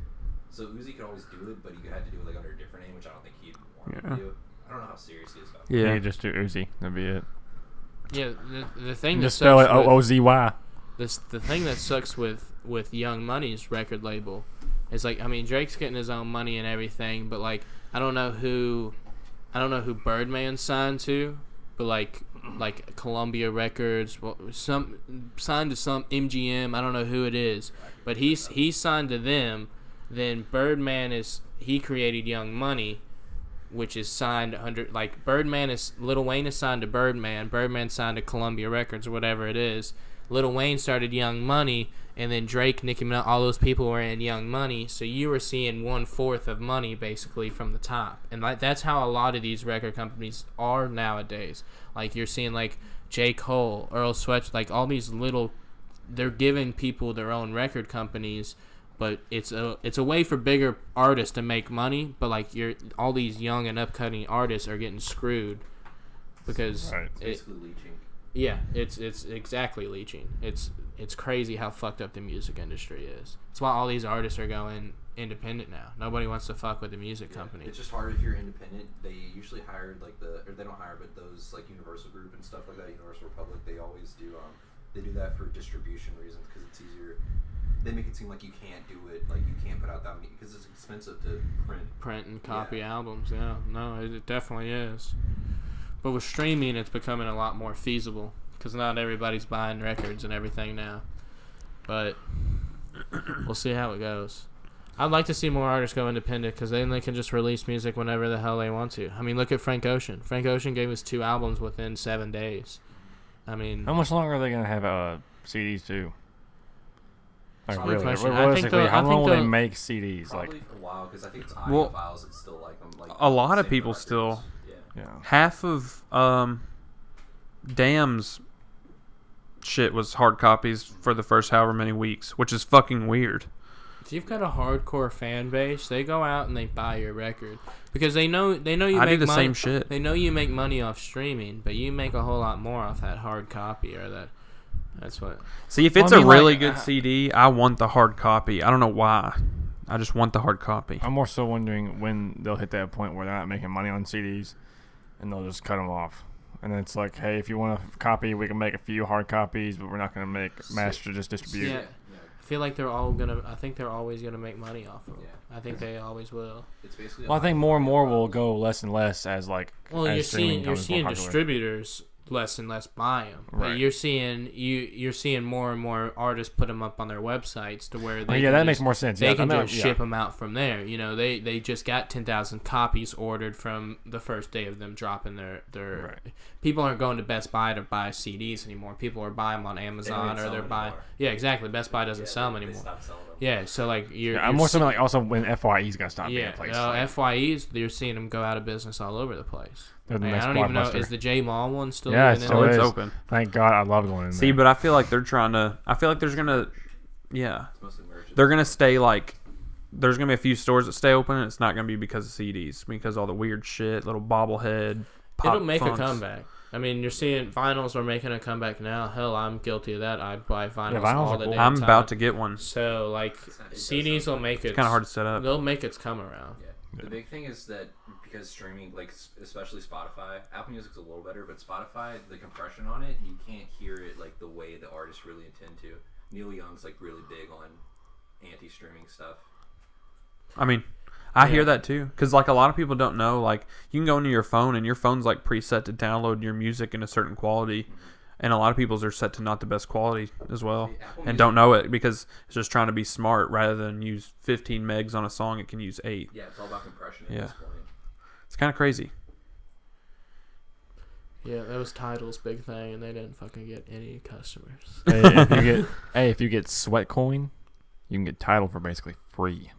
So Uzi could always do it, but he had to do it like under a different name, which I don't think he'd want Yeah. to do. I don't know how serious he is about it. Yeah, Yeah. you just do Uzi. That'd be it. Yeah, the thing that Just spell it sucks with- OOZY. the thing that sucks with Young Money's record label is like, I mean, Drake's getting his own money and everything, but like I don't know who Birdman signed to, but like like Columbia Records, signed to some MGM. I don't know who it is, but he signed to them. Then Birdman he created Young Money, which is signed under like Lil Wayne is signed to Birdman. Birdman signed to Columbia Records or whatever it is. Lil Wayne started Young Money, and then Drake, Nicki Minaj, all those people were in Young Money. So you were seeing 1/4 of Money basically from the top, and like that's how a lot of these record companies are nowadays. Like you're seeing like J. Cole, Earl Sweatshirt, like all these little, they're giving people their own record companies. But it's a way for bigger artists to make money, but like all these young and upcoming artists are getting screwed because Right. It's basically leeching. yeah, it's exactly leeching. It's crazy how fucked up the music industry is. That's why all these artists are going independent now. Nobody wants to fuck with the music company. It's just hard if you're independent. They usually hired like or they don't hire, but those like Universal Group and stuff like that, Universal Republic, they always do. They do that for distribution reasons because it's easier. They make it seem like you can't do it, like you can't put out that many because it's expensive to print And copy albums. Yeah, no, it definitely is. But with streaming, it's becoming a lot more feasible because not everybody's buying records and everything now. But we'll see how it goes. I'd like to see more artists go independent because then they can just release music whenever the hell they want to. I mean, look at Frank Ocean. Frank Ocean gave us 2 albums within 7 days. I mean, How much longer are they gonna have CDs too? Like Good really, question. I think realistically, the- how I think long will they the- make CDs? probably Like, for a while because I think it's Well, audiophiles. It's still like a lot of same people records. still- Yeah. yeah. Half of Damn's shit was hard copies for the first however many weeks, which is fucking weird. if you've got a hardcore fan base, they go out and they buy your record because they know you I make do the money. same shit. They know you make money off streaming, but you make a whole lot more off that hard copy or that. That's what. See, if Well, it's I mean, a really like, good CD, I want the hard copy. I don't know why. I just want the hard copy. I'm more so wondering when they'll hit that point where they're not making money on CDs, and they'll just cut them off. And then it's like, hey, if you want a copy, we can make a few hard copies, but we're not going to make master just distribute. Yeah, I feel like they're all gonna. I think they're always gonna make money off of them. Yeah. I think they always will. It's basically. Well, I think more and more will go less and less as like. Well, as you're streaming seeing becomes more popular. distributors less and less buy them. But Right. you're seeing more and more artists put them up on their websites to where they Oh, yeah, can that just, makes more sense. They Yeah, can I mean, just yeah. ship them out from there. You know, they just got 10,000 copies ordered from the first day of them dropping their. Right. People aren't going to Best Buy to buy CDs anymore. People are buying them on Amazon or they're buying. Yeah, exactly. Best Buy doesn't sell them anymore. Yeah, so like you're. Yeah, I'm more so like also when FYE's got to stop being Yeah, a place. FYEs, you're seeing them go out of business all over the place. They're the Like, next I don't even know, Blockbuster. is the J Mall one still Yeah, even it in still there? It's is. open. Thank God, I love going in See, there. but I feel like they're trying to. I feel like there's gonna. Yeah, It's mostly merchandise. they're gonna stay like. There's gonna be a few stores that stay open, and it's not gonna be because of CDs, because all the weird shit, little bobblehead. Pop It'll make funks. a comeback. I mean, you're seeing vinyls are making a comeback now. Hell, I'm guilty of that. I buy vinyls, vinyls all are the cool. damn I'm time. about to get one. So, like, CDs will make it. It's kind of hard to set up. They'll make its come around. Yeah. The big thing is that because streaming, like especially Spotify, Apple Music's a little better, but Spotify, the compression on it, you can't hear it like the way the artists really intend to. Neil Young's like really big on anti-streaming stuff. I mean, I Yeah. hear that too, because like a lot of people don't know. Like you can go into your phone, and your phone's like preset to download your music in a certain quality, and a lot of people's are set to not the best quality as well, See, Apple and Music- don't know it because it's just trying to be smart rather than use 15 megs on a song. It can use 8. Yeah, it's all about compression at Yeah. this point. It's kind of crazy. Yeah, that was Tidal's big thing, and they didn't fucking get any customers. If you get Sweatcoin, you can get Tidal for basically free.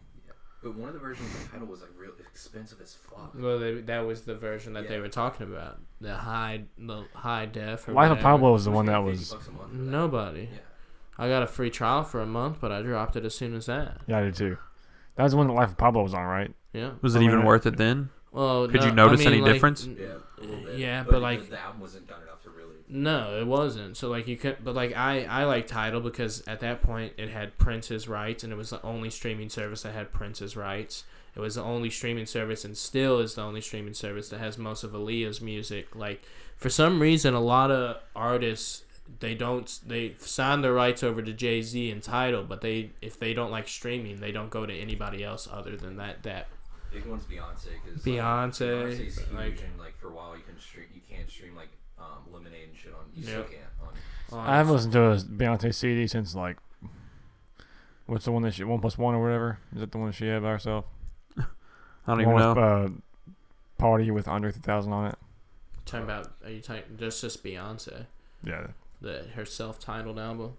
But one of the versions of Tidal was like real expensive as fuck. Well, that was the version that they Yeah. were talking about. The high def. Or Life of whatever. Pablo was the one that $50 was. a month for that. Nobody. Yeah. I got a free trial for a month, but I dropped it as soon as that. Yeah, I did too. That was the one that Life of Pablo was on, right? Yeah. Was it I even mean, worth it then? Well, Could no, you notice I mean, any like, difference? Yeah, a little bit. Yeah, but like the album wasn't done enough to really. no, it wasn't. So like you could, but like I like Tidal because at that point it had Prince's rights, and it was the only streaming service that had Prince's rights. It was the only streaming service, and still is the only streaming service that has most of Aaliyah's music. Like for some reason, a lot of artists they sign their rights over to Jay-Z and Tidal, but if they don't like streaming, they don't go to anybody else other than that Big one's Beyonce. Cause, Beyonce, Beyonce's huge, like- and like for a while you can't stream like Lemonade and shit on. You still Yep. can't on. I haven't listened to a Beyonce CD since like, what's the one that she 1+1 or whatever? Is that the one that she had by herself? I don't even One know. with, Party with Andre 3000 on it. Talking about? Are you talking just Beyonce? Yeah. Her self-titled album.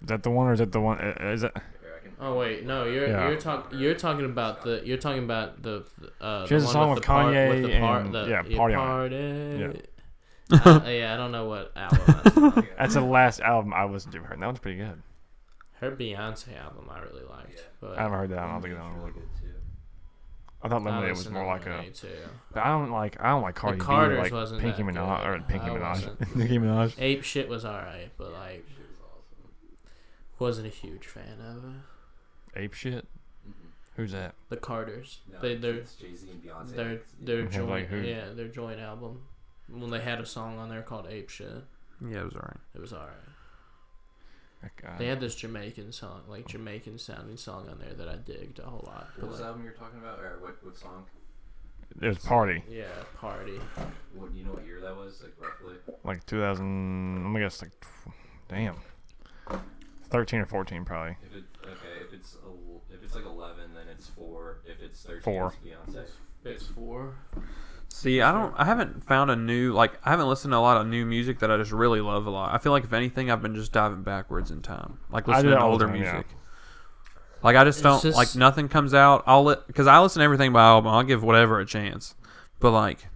Is that the one or is that the one? Is it? Here, I can- Oh wait, no, you're talking about the She has the a one song with Kanye and Party on it. Yeah, I don't know what album that's from. That's the last album I listened to her. That one's pretty good. Her Beyonce album I really liked, Yeah. but I haven't heard that. I don't think that Lemonade's one really really. good too. I thought I Lemonade was listened more to like a. Lemonade, too. But I don't like Cardi B or Carters like wasn't Pinky that Minaj good. or Pinky I Minaj. wasn't. Nicki Minaj. Ape Shit was alright, but like Shit was awesome. wasn't a huge fan of it. Ape shit. Mm-hmm. Who's that? The Carters, No, they're it's Jay-Z and Beyonce. their Yeah, joint, like who? their joint album. When they had a song on there called Ape Shit, Yeah, it was alright. it was alright. That guy. They had this Jamaican song, like Jamaican sounding song on there that I digged a whole lot. What But was the like, album you're talking about, or what song? It was Party. yeah, Party. What you know what year that was, like roughly? Like 2000. Let me guess. Like, damn. 13 or 14 probably. If it's like 11, then it's 4. If it's 13, 4. it's Beyonce. It's 4. See, I haven't found I haven't listened to a lot of new music that I just really love a lot. I feel like if anything, I've been just diving backwards in time, like I do listening that to all the older time, music. yeah. Like I just It's don't just- like nothing comes out. Because I listen to everything by album. I'll give whatever a chance. But like,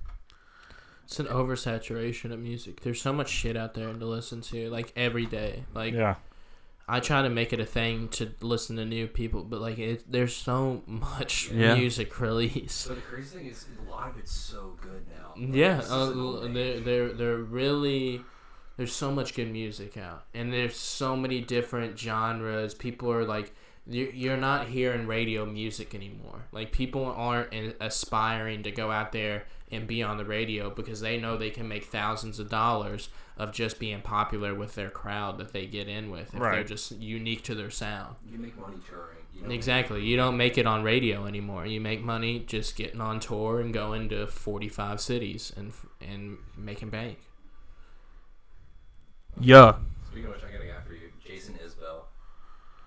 It's an oversaturation of music. There's so much shit out there to listen to, like every day. Like Yeah. I try to make it a thing to listen to new people, but like there's so much Yeah. music released. So the crazy thing is, a lot of it's so good now. Like, Yeah, this is an old age. they're really. There's so much good music out, and there's so many different genres. People are like, you're not hearing radio music anymore. Like people aren't aspiring to go out there and be on the radio because they know they can make thousands of dollars of just being popular with their crowd that they get in with if they're Right. just unique to their sound. You make money touring. You know? Exactly. You don't make it on radio anymore. You make money just getting on tour and going to 45 cities and making bank. yeah, Speaking of which, I got a guy for you, Jason Isbell,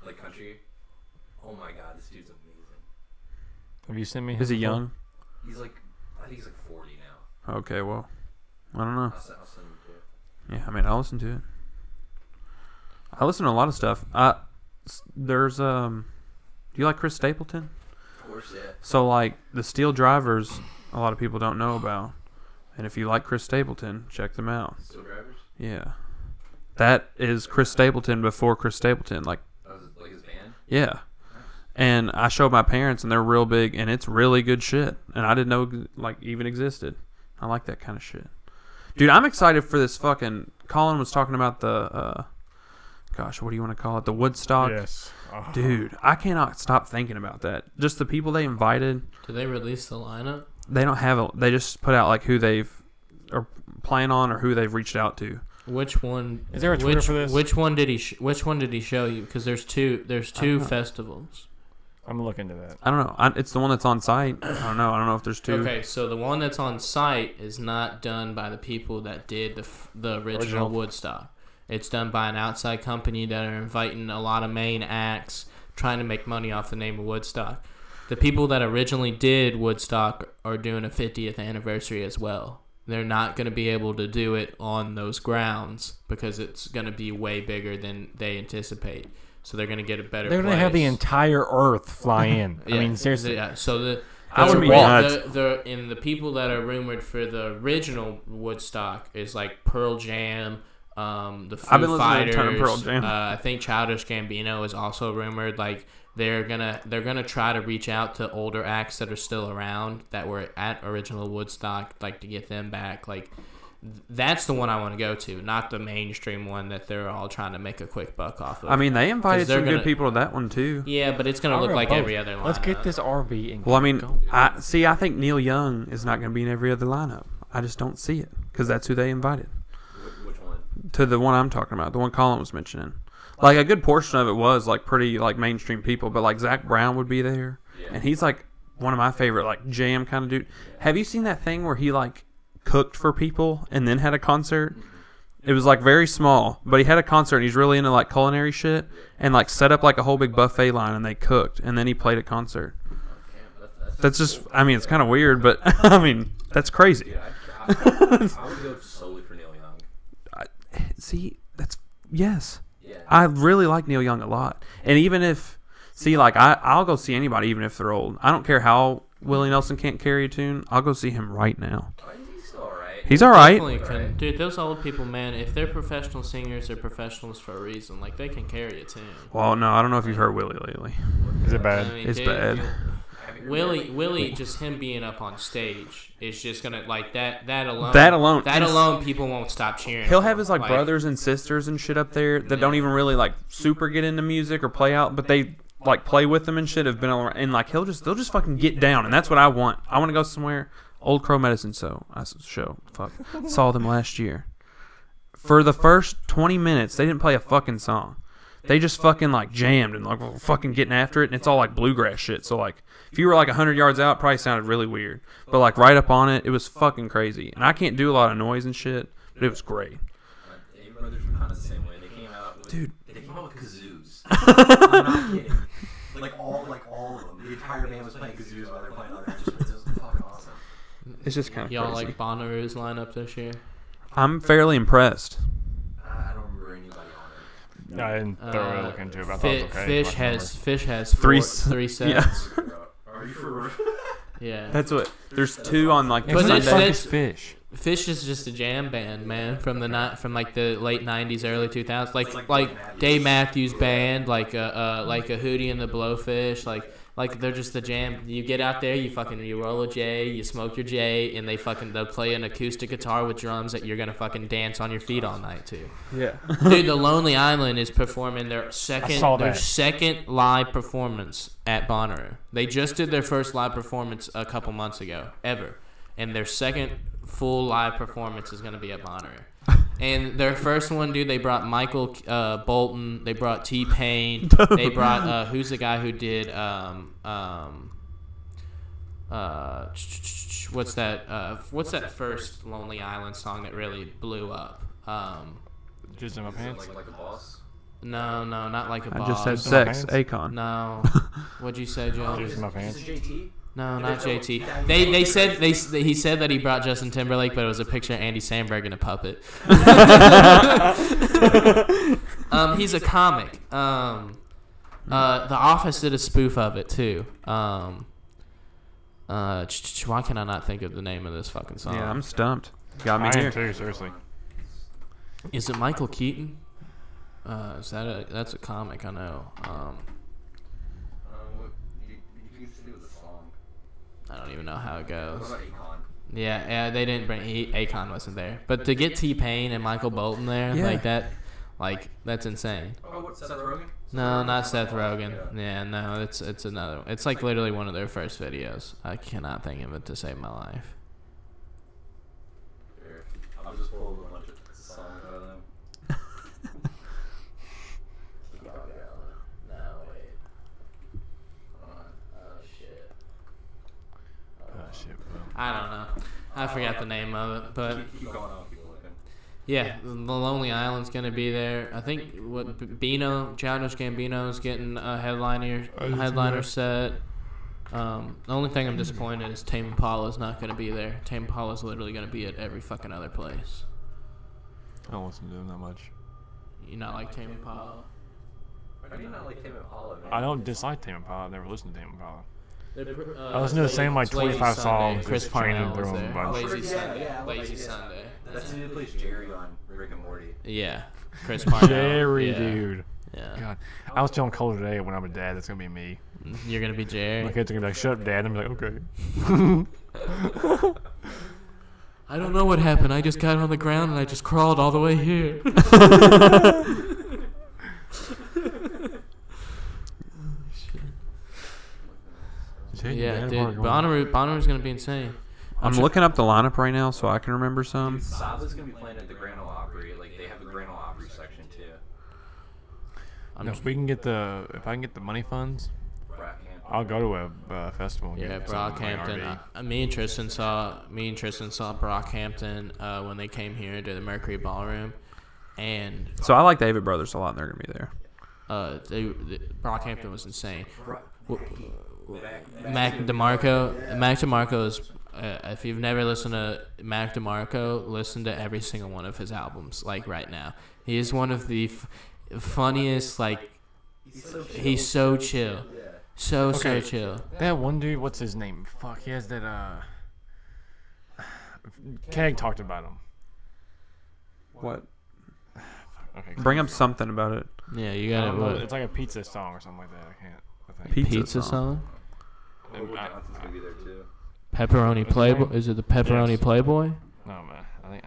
like country. Oh my God, this dude's amazing. Have you sent me? is he his before? young? He's like, I think he's like 40 now. Okay, well, I don't know. I'll send him to you. Yeah, I mean, I'll listen to it. I listen to a lot of stuff. There's do you like Chris Stapleton? Of course, yeah. So like the Steel Drivers, a lot of people don't know about, and if you like Chris Stapleton, check them out. Steel Drivers. Yeah, that is Chris Stapleton before Chris Stapleton. Like, That was like his band. yeah. And I showed my parents, and they're real big, and it's really good shit. And I didn't know like even existed. I like that kind of shit, dude. I'm excited for this fucking. Colin was talking about the, gosh, what do you want to call it? The Woodstock. Yes. Oh. Dude, I cannot stop thinking about that. Just the people they invited. Did they release the lineup? They don't have a. They just put out like who they've or plan on or who they've reached out to. Which one? Is there a Twitter for this? Which one did he? Which one did he show you? Because there's two. There's two know. festivals. I'm gonna look into that. I don't know. It's the one that's on site. I don't know. I don't know if there's two. Okay, so the one that's on site is not done by the people that did the original Woodstock. It's done by an outside company that are inviting a lot of main acts, trying to make money off the name of Woodstock. The people that originally did Woodstock are doing a 50th anniversary as well. They're not going to be able to do it on those grounds because it's going to be way bigger than they anticipate. So they're going to get a better They're gonna have the place. entire Earth fly in. I Yeah, mean, seriously. Yeah. So I would be nuts. the people that are rumored for the original Woodstock is like Pearl Jam, the Foo I've been listening to a Fighters. ton of Pearl Jam. I think Childish Gambino is also rumored. Like they're gonna try to reach out to older acts that are still around that were at original Woodstock, like to get them back. Like that's the one I want to go to, not the mainstream one that they're all trying to make a quick buck off of. I mean, they invited 'Cause they're some gonna- good people to that one too. yeah, but it's gonna I'll look go like both. every other line. Let's get this RV and Well, I mean, go. I think Neil Young is not going to be in every other lineup. I just don't see it because that's who they invited Which one? to the one I'm talking about, the one Colin was mentioning. Like a good portion of it was like pretty like mainstream people, but like Zach Brown would be there, Yeah. and he's like one of my favorite like jam kind of dude. Have you seen that thing where he like cooked for people and then had a concert? It was like very small, but he had a concert and he's really into like culinary shit and like set up like a whole big buffet line and they cooked and then he played a concert. That's just, I mean, it's kind of weird, but I mean, that's crazy. I would go solely for Neil Young. See, yes. Yeah. I really like Neil Young a lot. And even if, see, like, I'll go see anybody even if they're old. I don't care how Willie Nelson can't carry a tune. I'll go see him right now. He's still alright. He's all right. Definitely can. Dude, those old people, man, if they're professional singers, they're professionals for a reason. Like, they can carry a tune. Well, no, I don't know if you've heard Willie lately. Is it bad? I mean, It's dude, bad. Willie, just him being up on stage is just gonna like that alone. That alone. That alone, people won't stop cheering. He'll for have him. his like brothers and sisters and shit up there that don't even really like super get into music or play out, but they like play with them and shit. Have been around, and like they'll just fucking get down, and that's what I want. I want to go somewhere. Old Crow Medicine show. Fuck, saw them last year. For the first 20 minutes, they didn't play a fucking song. They just fucking like jammed and like were fucking getting after it, and it's all like bluegrass shit. So like, if you were like 100 yards out, it probably sounded really weird. But like right up on it, it was fucking crazy. And I can't do a lot of noise and shit, but it was great. Dave Brothers were kind of the same way. They came out with, Dude. They came out with kazoos. I'm not kidding. Like all of them. The entire band was playing kazoos while they're playing other instruments. It was fucking awesome. It's just kind of Y'all crazy. like Bonnaroo's lineup this year? I'm fairly impressed. I don't remember anybody on it. No, I didn't thoroughly look into it, but I thought it was okay. Fish has Three three s- sets. yeah. Are you for real? Yeah. That's what. There's two on like Yeah, But who the it's- fuck it's- is Fish? Fish is just a jam band, man, from like the late '90s, early 2000s, like like Dave Matthews Band, like a Hootie and the Blowfish, like they're just the jam. You get out there, you roll a J, you smoke your J, and they'll play an acoustic guitar with drums that you're gonna fucking dance on your feet all night to. Yeah. Dude, the Lonely Island is performing their saw that. second live performance at Bonnaroo. They just did their first live performance a couple months ago, ever, and their second full live performance is gonna be at Bonnaroo. And their first one, dude, they brought Michael Bolton, they brought T-Pain, they brought who's the guy who did what's that first Lonely Island song that really blew up? Jizz in my pants? Like a boss? No, not like a I boss. just said in my sex. pants? Akon. No. What'd you say, Joe? Jizz in my pants? Is it JT? No, not JT. He said that he brought Justin Timberlake, but it was a picture of Andy Samberg in a puppet. He's a comic. The Office did a spoof of it too. Why can I not think of the name of this fucking song? Yeah, I'm stumped. Got me I am here. too, seriously. Is it Michael Keaton? That's a comic, I know. What you used to do with the song? I don't even know how it What goes. about Akon? Yeah, they didn't bring Akon wasn't there, but to get T-Pain and Michael Bolton there Yeah. like that, that's insane. Oh, what, Seth Rogen? No, not Seth Rogen. Yeah, no, it's another. It's like literally one of their first videos. I cannot think of it to save my life. Here, I'll just pull a bunch of songs out of them. No, wait. Oh shit. Oh, shit, bro. I don't know. I forgot the name of it, but Keep going on, keep looking. yeah, the Lonely Island's gonna be there. I think Childish Gambino's getting a headliner set. The only thing I'm disappointed is Tame Impala's not gonna be there. Tame Impala's literally gonna be at every fucking other place. I don't listen to them that much. You not like Tame Impala? Why do you not like Tame Impala, man? I don't dislike Tame Impala. I've never listened to Tame Impala. I listened to the same, like, 25 songs, Chris just changing Parnell was through 'em there. a bunch. Lazy Yeah, Sunday. yeah, Lazy yeah. Sunday. That's who plays Jerry on Rick and Morty. Yeah, Chris Parnell. Jerry, yeah. dude. Yeah, God. I was telling Cole today when I'm a dad, that's going to be me. you're gonna be Jerry. My kids are going to be like, shut up, Dad. And I'm like, okay. I don't know what happened. I just got on the ground and I just crawled all the way here. Yeah, dude. Bonnaroo's gonna be insane. I'm looking up the lineup right now so I can remember some. Saba's gonna be playing at the Grand Ole Opry. Like they have a Grand Ole Opry section too. If I can get the money funds, I'll go to a festival. and Yeah, get something like Brockhampton. RV. Me and Tristan saw Brockhampton when they came here to the Mercury Ballroom, and So I like the Avett Brothers a lot, and they're gonna be there. Brockhampton was insane. Mac DeMarco is. If you've never listened to Mac DeMarco, listen to every single one of his albums. Like right now, he is one of the funniest. Like he's so chill, so chill. That one dude, what's his name? Fuck, he has that. Keg talked about him. What? Okay, Bring up something about it. Yeah, you I got don't know, it. it's like a pizza song or something like that. I can't. I think. Pizza song? Hobo Johnson's gonna be there too. Pepperoni Playboy? Is it the Pepperoni Yes. Playboy? No man, I think.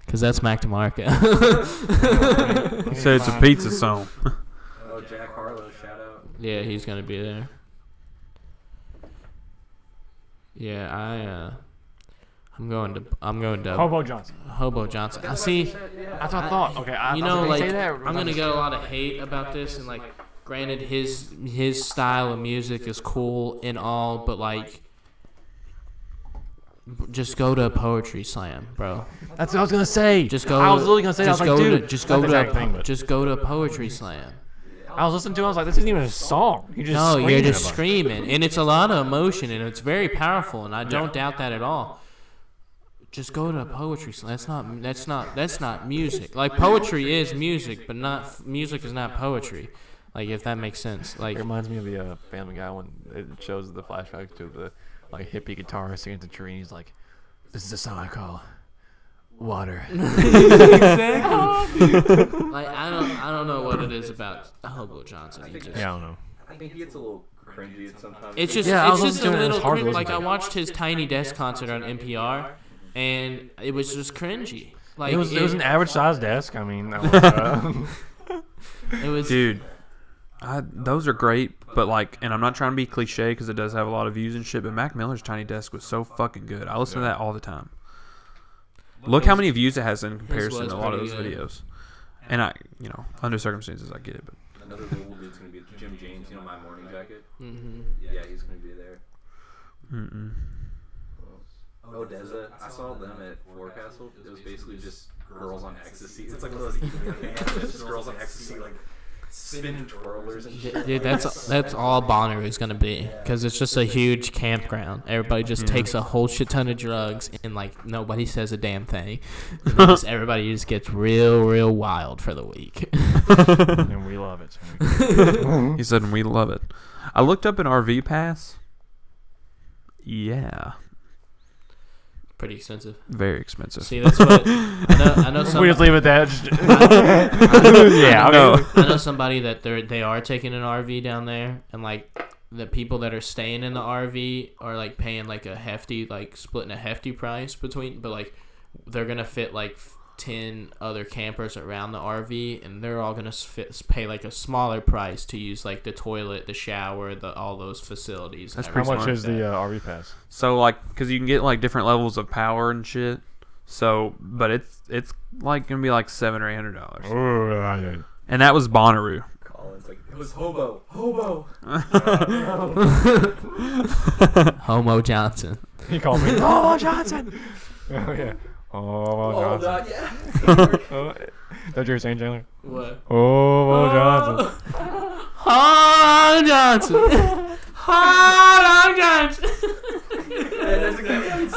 Because that's Mac DeMarco. He said it's a pizza song. Oh, Jack Harlow, shout out. Yeah, he's gonna be there. Yeah, I'm going to Hobo Johnson. Hobo Johnson. I see. That's what I thought. Okay, You I know, was like say that. I'm gonna get a lot of hate about this, and like, granted, his style of music is cool and all, but like, just go to a poetry slam, bro. That's what I was gonna say. Just go. I was literally gonna say that. I was like, dude, just go to a poetry slam. I was listening to it. I was like, this isn't even a song. You just No, you're screaming just about it. screaming, and it's a lot of emotion, and it's very powerful, and I don't doubt that at all. Just go to a poetry slam. That's not music. Like poetry is music, but not music is not poetry. Like if that makes sense. Like It reminds me of the Family Guy when it shows the flashbacks to the like hippie guitarist singing to the tree. And he's like, "This is a song I call Water." Like I don't know what it is about Hobo Johnson. He just, Yeah, I don't know. I think he gets a little cringy at sometimes. It's just Yeah, I it's was just a listening to it, it was little hard to cringe. listen Like to. I watched his Tiny Desk concert on NPR, and it was just cringy. Like It was an average sized desk. I mean, it was Dude, those are great, but like, and I'm not trying to be cliche because it does have a lot of views and shit, but Mac Miller's Tiny Desk was so fucking good. I listen to that all the time. Look how many views it has in comparison was to a lot of those pretty good. videos. And under circumstances, I get it, but Another cool dude's gonna be Jim James. You know My Morning Jacket. Mhm. Yeah, he's gonna be there. mm-mm. Odessa. I saw them at Forecastle. It was basically just girls on ecstasy. It's like one of those evening bands. It's just girls on ecstasy, like spinning twirlers and shit. Dude, that's all Bonnaroo is gonna be, because it's just a huge campground. Everybody just takes a whole shit ton of drugs, and like nobody says a damn thing. And then everybody just gets real wild for the week. and we love it. So He said, and we love it. I looked up an RV pass. Yeah, Pretty expensive. very expensive. See, that's what I know. we just leave it that. Yeah, I no. I know somebody that they are taking an RV down there, and like the people that are staying in the RV are like paying like a hefty, like splitting a hefty price between, but like they're gonna fit like 10 other campers around the RV, and they're all gonna pay like a smaller price to use like the toilet, the shower, all those facilities. That's and How pretty much smart. is the RV pass? So like, because you can get like different levels of power and shit. So, but it's like gonna be like $700 or $800, Oh, and that was Bonnaroo. Colin's like, it was Hobo. Hobo. Homo Johnson. he called me. Oh, Johnson. Oh yeah. Oh, Johnson. God, yeah. Oh, that's your saying, Chandler? What? Oh, Johnson. Homo Johnson. Homo Johnson. And that's exactly what he's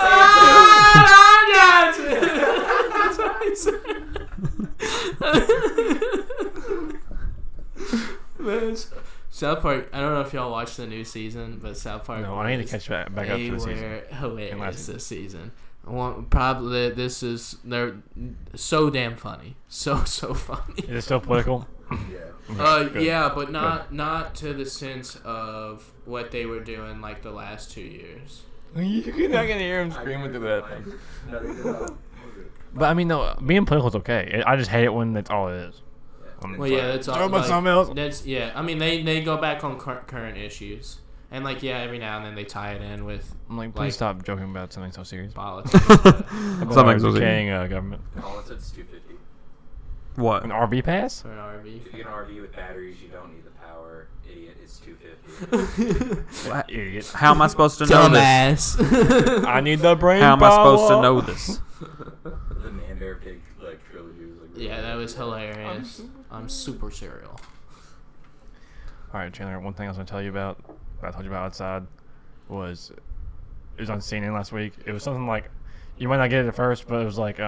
That's what he said. Man, South Park. I don't know if y'all watched the new season, but South Park. No, I need to catch back up to the season. They were hilarious last this season. Probably they're so damn funny, so funny. Is it still political? Yeah. Good. Yeah, but not to the sense of what they were doing like the last 2 years. You're not gonna hear him screaming through that thing. No, they did not. But I mean, no, being political is okay. I just hate it when that's all it is. Well, yeah, that's all. Talk about like, something else. That's yeah. I mean, they go back on current issues, and like yeah, every now and then they tie it in with I'm like, please like- stop joking about something so serious. politics. About Something our so serious. decaying government. Colin said it's $250. What? An RV pass? For an RV. If you get an RV with batteries, you don't need the power. idiot. It's $250. What? Idiot. How am I supposed to know this? Dumbass. I need the brain How am I supposed to power. know this? The Man Bear Pig like trilogy was like. Yeah, that was hilarious. I'm super cereal. All right, Chandler. One thing I was gonna tell you about, that I told you about outside, was it was on CNN last week. It was something like, you might not get it at first, but it was like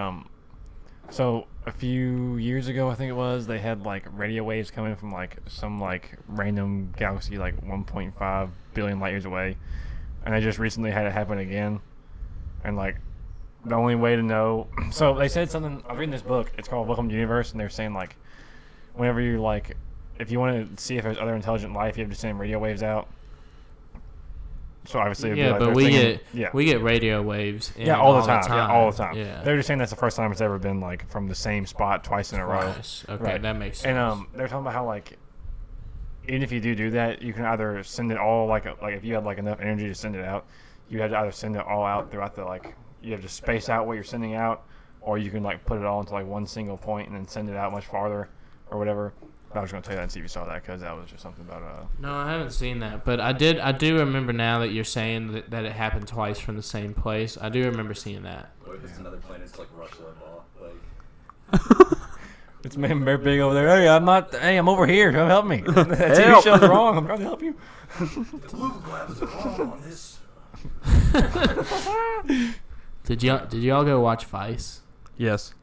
so a few years ago, I think it was, they had like radio waves coming from like some like random galaxy like 1.5 billion light years away, and they just recently had it happen again, and like the only way to know, so they said something. I'm reading this book. It's called Welcome to the Universe, and they're saying like, whenever you like, if you want to see if there's other intelligent life, you have to send radio waves out. So obviously, it'd be Yeah, like but they're we thinking- we get radio waves. In yeah, all the time. Yeah, all the time. Yeah. They're just saying that's the first time it's ever been like from the same spot twice in a row. Twice. Okay, Right. that makes sense. And they're talking about how like, even if you do that, you can either send it all like if you had like enough energy to send it out, you had to either send it all out throughout the like, you have to space out what you're sending out, or you can like put it all into like one single point and then send it out much farther or whatever. I was going to tell you that and see if you saw that, because that was just something about No, I haven't seen that, but I do remember now that you're saying that it happened twice from the same place. I do remember seeing that. What if it's another planet? It's like Rush Limbaugh. Like. it's Man Bear Pig over there. Hey, I'm over here. Come help me. That TV Help. show's wrong. I'm trying to help you. The Google Glass are wrong on this. Did y'all go watch Vice? Yes.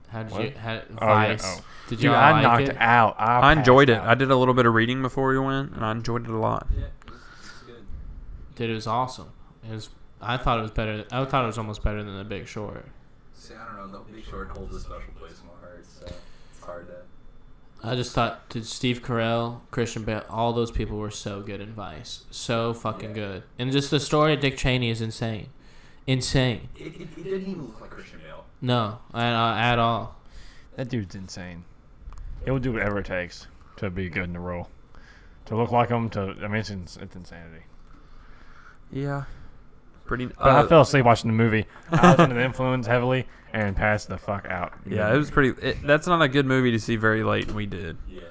How did What? you Oh, yeah. Vice? Oh. Did Dude, y'all I like knocked it? out. I enjoyed it. passed I out. did a little bit of reading before we went, and I enjoyed it a lot. Yeah, it's good. Dude, it was awesome. I thought it was better. I thought it was almost better than The Big Short. See, I don't know. The Big Short holds a special place in my heart, so it's hard to. I just thought, dude, Steve Carell, Christian Bale, all those people were so good in Vice. So fucking good. And just the story of Dick Cheney is insane. Insane. It didn't even look like Christian Bale. No, at all. That dude's insane. He'll do whatever it takes to be good in the role. To look like him, it's insanity. Yeah. Pretty. But I fell asleep watching the movie. I was under the influence heavily and passed the fuck out. Yeah, it was pretty. That's not a good movie to see very late, and we did. Yeah.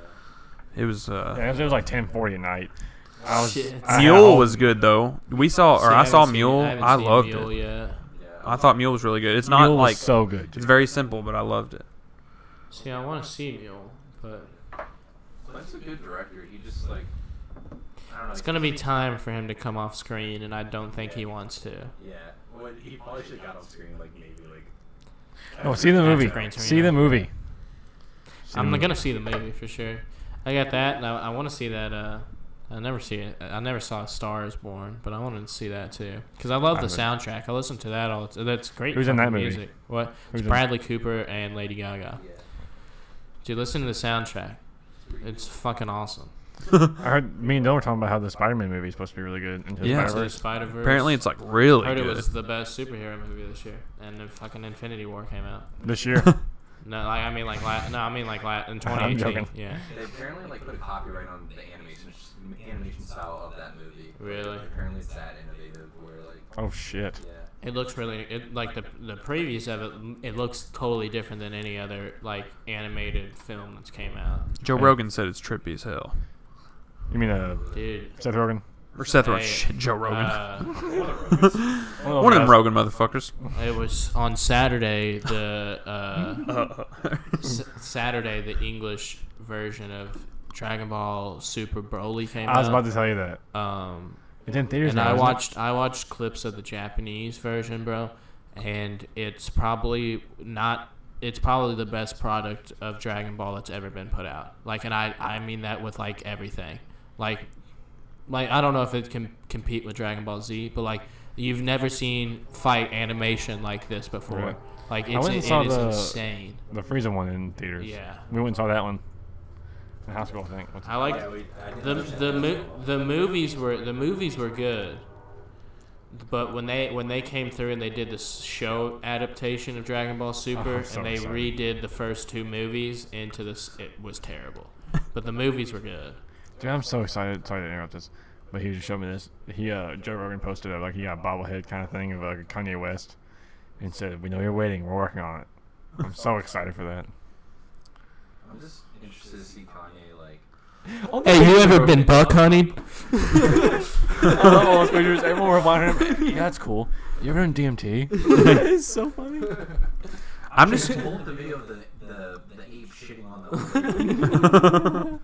It was. Yeah, it was like 10:40 at night. Shit. I had a Mule whole- was good though. We saw, or I saw Mule. I loved it. Yeah. I thought Mule was really good. It's not Mule was like so good. it's very simple, but I loved it. See, I want to see Mule, but Clint's a good director. He just like. I don't know. it's gonna be time for him to come off screen, and I don't think he wants to. Yeah. Well, he probably should have got on screen like maybe like. No, see the movie. Gran Torino. See the movie. I'm gonna see the movie for sure. I got that, and I want to see that. I never see it. I never saw Star Is Born, but I wanted to see that too because I love the soundtrack. I listen to that all. That's great. Who's in that fucking movie? Music. What? Who's It's in- Bradley Cooper and Lady Gaga. Yeah. Dude, listen to the soundtrack. It's fucking awesome. I heard me and Dylan were talking about how the Spider-Man movie is supposed to be really good. Into the Yeah. Spider-Verse. Spider-Verse. Apparently, it's like really I heard good. it was the best superhero movie this year, and then fucking Infinity War came out. This year. No, like I mean like in 2018. I'm joking. Yeah. They apparently like put a copyright on the animation style of that movie. Really? Apparently it's that innovative where like Oh shit. It yeah. looks really like the previews of it. It looks totally different than any other like animated film that's came out. Joe Rogan said it's trippy as hell. You mean Dude. Seth Rogen? Or Seth Rogen. Hey, Shit, Joe Rogan. Oh, One of them Rogan motherfuckers. It was on Saturday. Saturday, the English version of Dragon Ball Super Broly came out. I was about to tell you that. It's in theaters And now, isn't it? I watched clips of the Japanese version, bro, and it's probably the best product of Dragon Ball that's ever been put out. Like, and I mean that with like everything. Like I don't know if it can compete with Dragon Ball Z, but like you've never seen fight animation like this before. Really? Like I went and saw it is the- insane. The Frieza one in theaters. Yeah. We went and saw that one. In high school, I think. I like the movies were good, but when they came through and they did this show adaptation of Dragon Ball Super I'm so and they excited. redid the first two movies into this, it was terrible. But the movies were good. Dude, I'm so excited. Sorry to interrupt this, but he just showed me this. Joe Rogan posted like he got a bobblehead kind of thing of Kanye West, and said, "We know you're waiting. We're working on it." I'm so excited for that. I'm just interested to see Kanye like Hey, you ever been buck hunting? I love all those pictures. Everyone were reminding him. Yeah, that's cool. You ever done DMT? It's so funny. I'm just. Pull up the video of the ape shitting on the.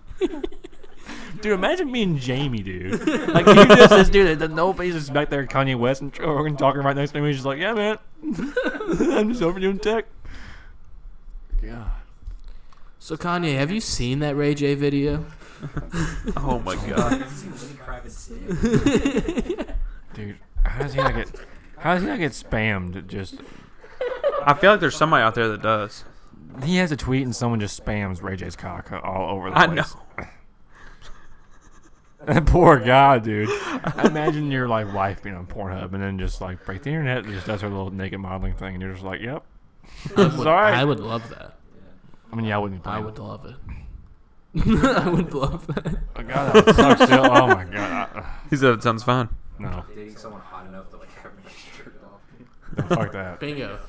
Dude, imagine me and Jamie, dude. Like, you just this dude that nobody's just back there, Kanye West and Joe Rogan talking right next to me. He's just like, yeah, man. I'm just over doing tech. God. So Kanye, have you seen that Ray J video? Oh my god. Dude, how does he not get spammed? Just I feel like there's somebody out there that does. he has a tweet and someone just spams Ray J's cock all over the I place. know. That poor guy, dude. I imagine your like wife being on Pornhub and then just like break the internet and just does her little naked modeling thing and you're just like, yep. This is alright. I would love that. I mean, yeah, I wouldn't. I would love it. I would love that. Oh god, that would suck still. Oh my god. He said it sounds fun. No, Dating someone hot enough to like have her shirt off. no, fuck that. Bingo.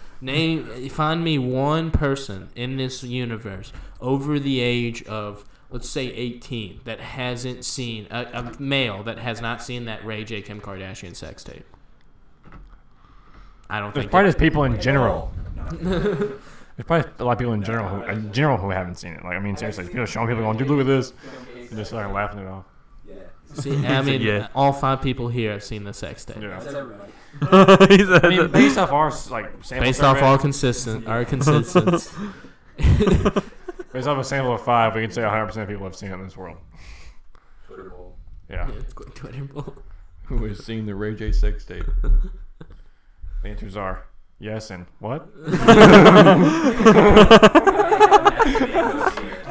Find me one person in this universe over the age of, let's say, 18 that hasn't seen a male that has not seen that Ray J Kim Kardashian sex tape. I don't There's think. probably just people in general. There's probably a lot of people in general who haven't seen it. Like, I mean, seriously, people showing people going, dude, look at this, and just like laughing it off. Yeah. See, I mean, Yeah. all 5 people here have seen the sex tape. Yeah. That's everybody. He said I mean, that. based off our like sample Based off survey- our consensus. based off a sample of 5, we can say 100% of people have seen it in this world. Twitter poll. Yeah. Twitter poll. Who has seen the Ray J sex tape? The answers are yes and what?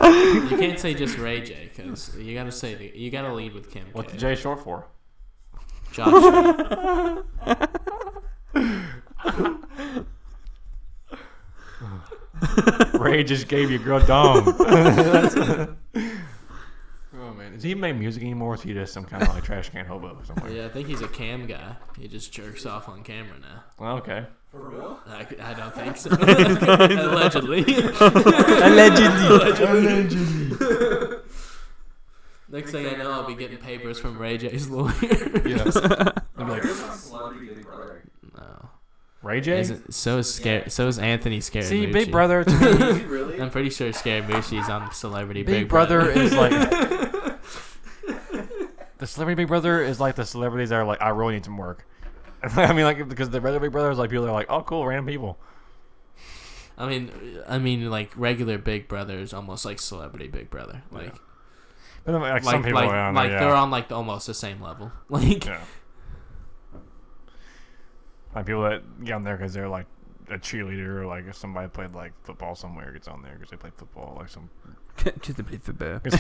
You can't say just Ray J because you gotta say you gotta lead with Kim. What's K. the J short for? Josh. Ray just gave you girl dome. Oh man, does he make music anymore? Or is he just some kind of like trash can hobo somewhere? Yeah, I think he's a cam guy. He just jerks off on camera now. Well, okay. For real? I don't think so. Allegedly. Allegedly. Next thing I know, I'll be getting papers from Ray J's lawyer. Yes. I'm like, Celebrity Big Brother. No. Ray J. So is Anthony Scaramucci. See, Big Brother to me. Is he really? I'm pretty sure Scaramucci's on Celebrity Big Big Brother is like the Celebrity Big Brother is like the celebrities that are like, I really need some work. I mean, like, because the regular Big Brother is like people that are like, oh, cool, random people. I mean, like regular Big Brother is almost like Celebrity Big Brother. Like, But then, like some people, like, I don't know, like yeah. they're on like almost the same level. Like, Yeah. Like people that get on there because they're like a cheerleader, or like if somebody played like football somewhere gets on there because they played football, like some. Just a bit for bear. Because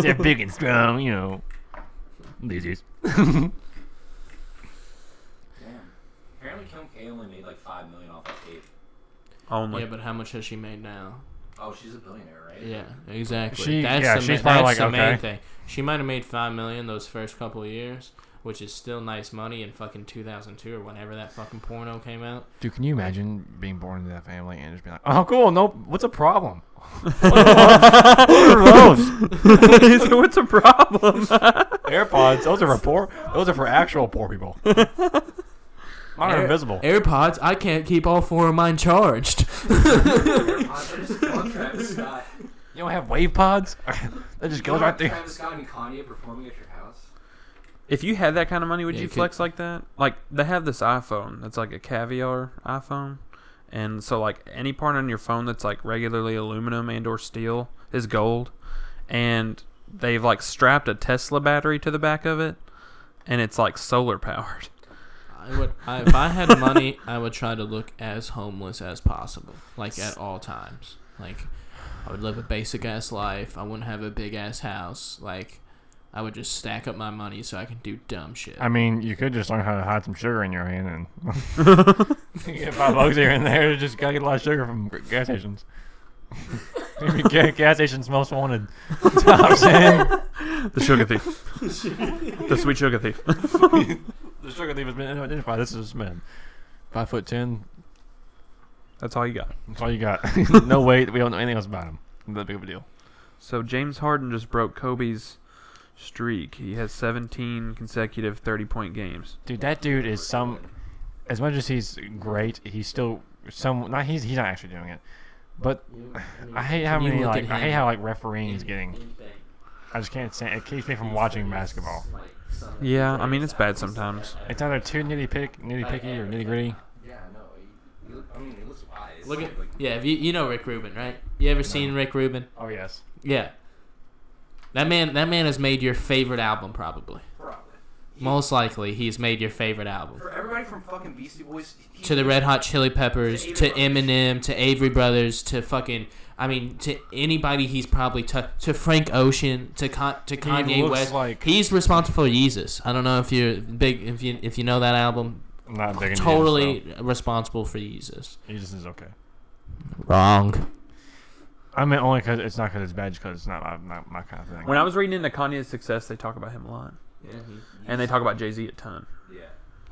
they're big and strong, you know. Losers. Damn. Apparently Kim K only made like $5 million off that tape. Only. yeah, but how much has she made now? Oh, she's a billionaire, right? Yeah, exactly. She's That's probably like, the main okay. thing. She might have made $5 million those first couple of years, which is still nice money in fucking 2002 or whenever that fucking porno came out. Dude, can you imagine being born into that family and just being like, oh, cool, no, what's a problem? What are those? He said, what's the problem? AirPods, those are for actual poor people. Mine are invisible. AirPods, I can't keep all 4 of mine charged. Travis Scott. You don't have wave pods? That just goes right there. Travis Scott and Kanye performing at your house. If you had that kind of money, would Yeah, you you flex like that? Like, they have this iPhone. It's like a caviar iPhone. And so, like, any part on your phone that's, like, regularly aluminum and or steel is gold. And they've, like, strapped a Tesla battery to the back of it. And it's, like, solar powered. If I had money, I would try to look as homeless as possible, like at all times. Like, I would live a basic ass life. I wouldn't have a big ass house. Like, I would just stack up my money so I can do dumb shit. I mean, you could just learn how to hide some sugar in your hand and you get $5 here and there. You just gotta get a lot of sugar from gas stations. Maybe gas stations most wanted. Top 10. The sugar thief. The sweet sugar thief. The sugar thief has been identified. This is man, 5'10". That's all you got. That's all you got. No weight. We don't know anything else about him. Not that big of a deal. So James Harden just broke Kobe's streak. He has 17 consecutive 30-point games. Dude, that dude is some. As much as he's great, he's still some. Not he's not actually doing it, but I hate how many like I hate how like refereeing's getting. I just can't stand. It keeps me from watching basketball. Yeah, I mean it's bad sometimes. It's either too nitty picky or nitty gritty. Yeah, no. I mean, it looks wise. Look at yeah. If you know Rick Rubin, right? You ever seen Rick Rubin? Oh yes. Yeah. That man has made your favorite album probably. Probably. Most likely, he's made your favorite album. For everybody from fucking Beastie Boys To the Red Hot Chili Peppers, to Eminem, to Avery Brothers, to fucking, I mean, to anybody he's probably to Frank Ocean, to Kanye looks West. like- He's responsible for Yeezus. I don't know if you're big, if you know that album. I'm not big into Totally responsible for Yeezus. Jesus is okay. Wrong. I mean, only because it's not because it's bad, just because it's not my kind of thing. When I was reading into Kanye's success, they talk about him a lot. Yeah. And they talk about Jay-Z a ton.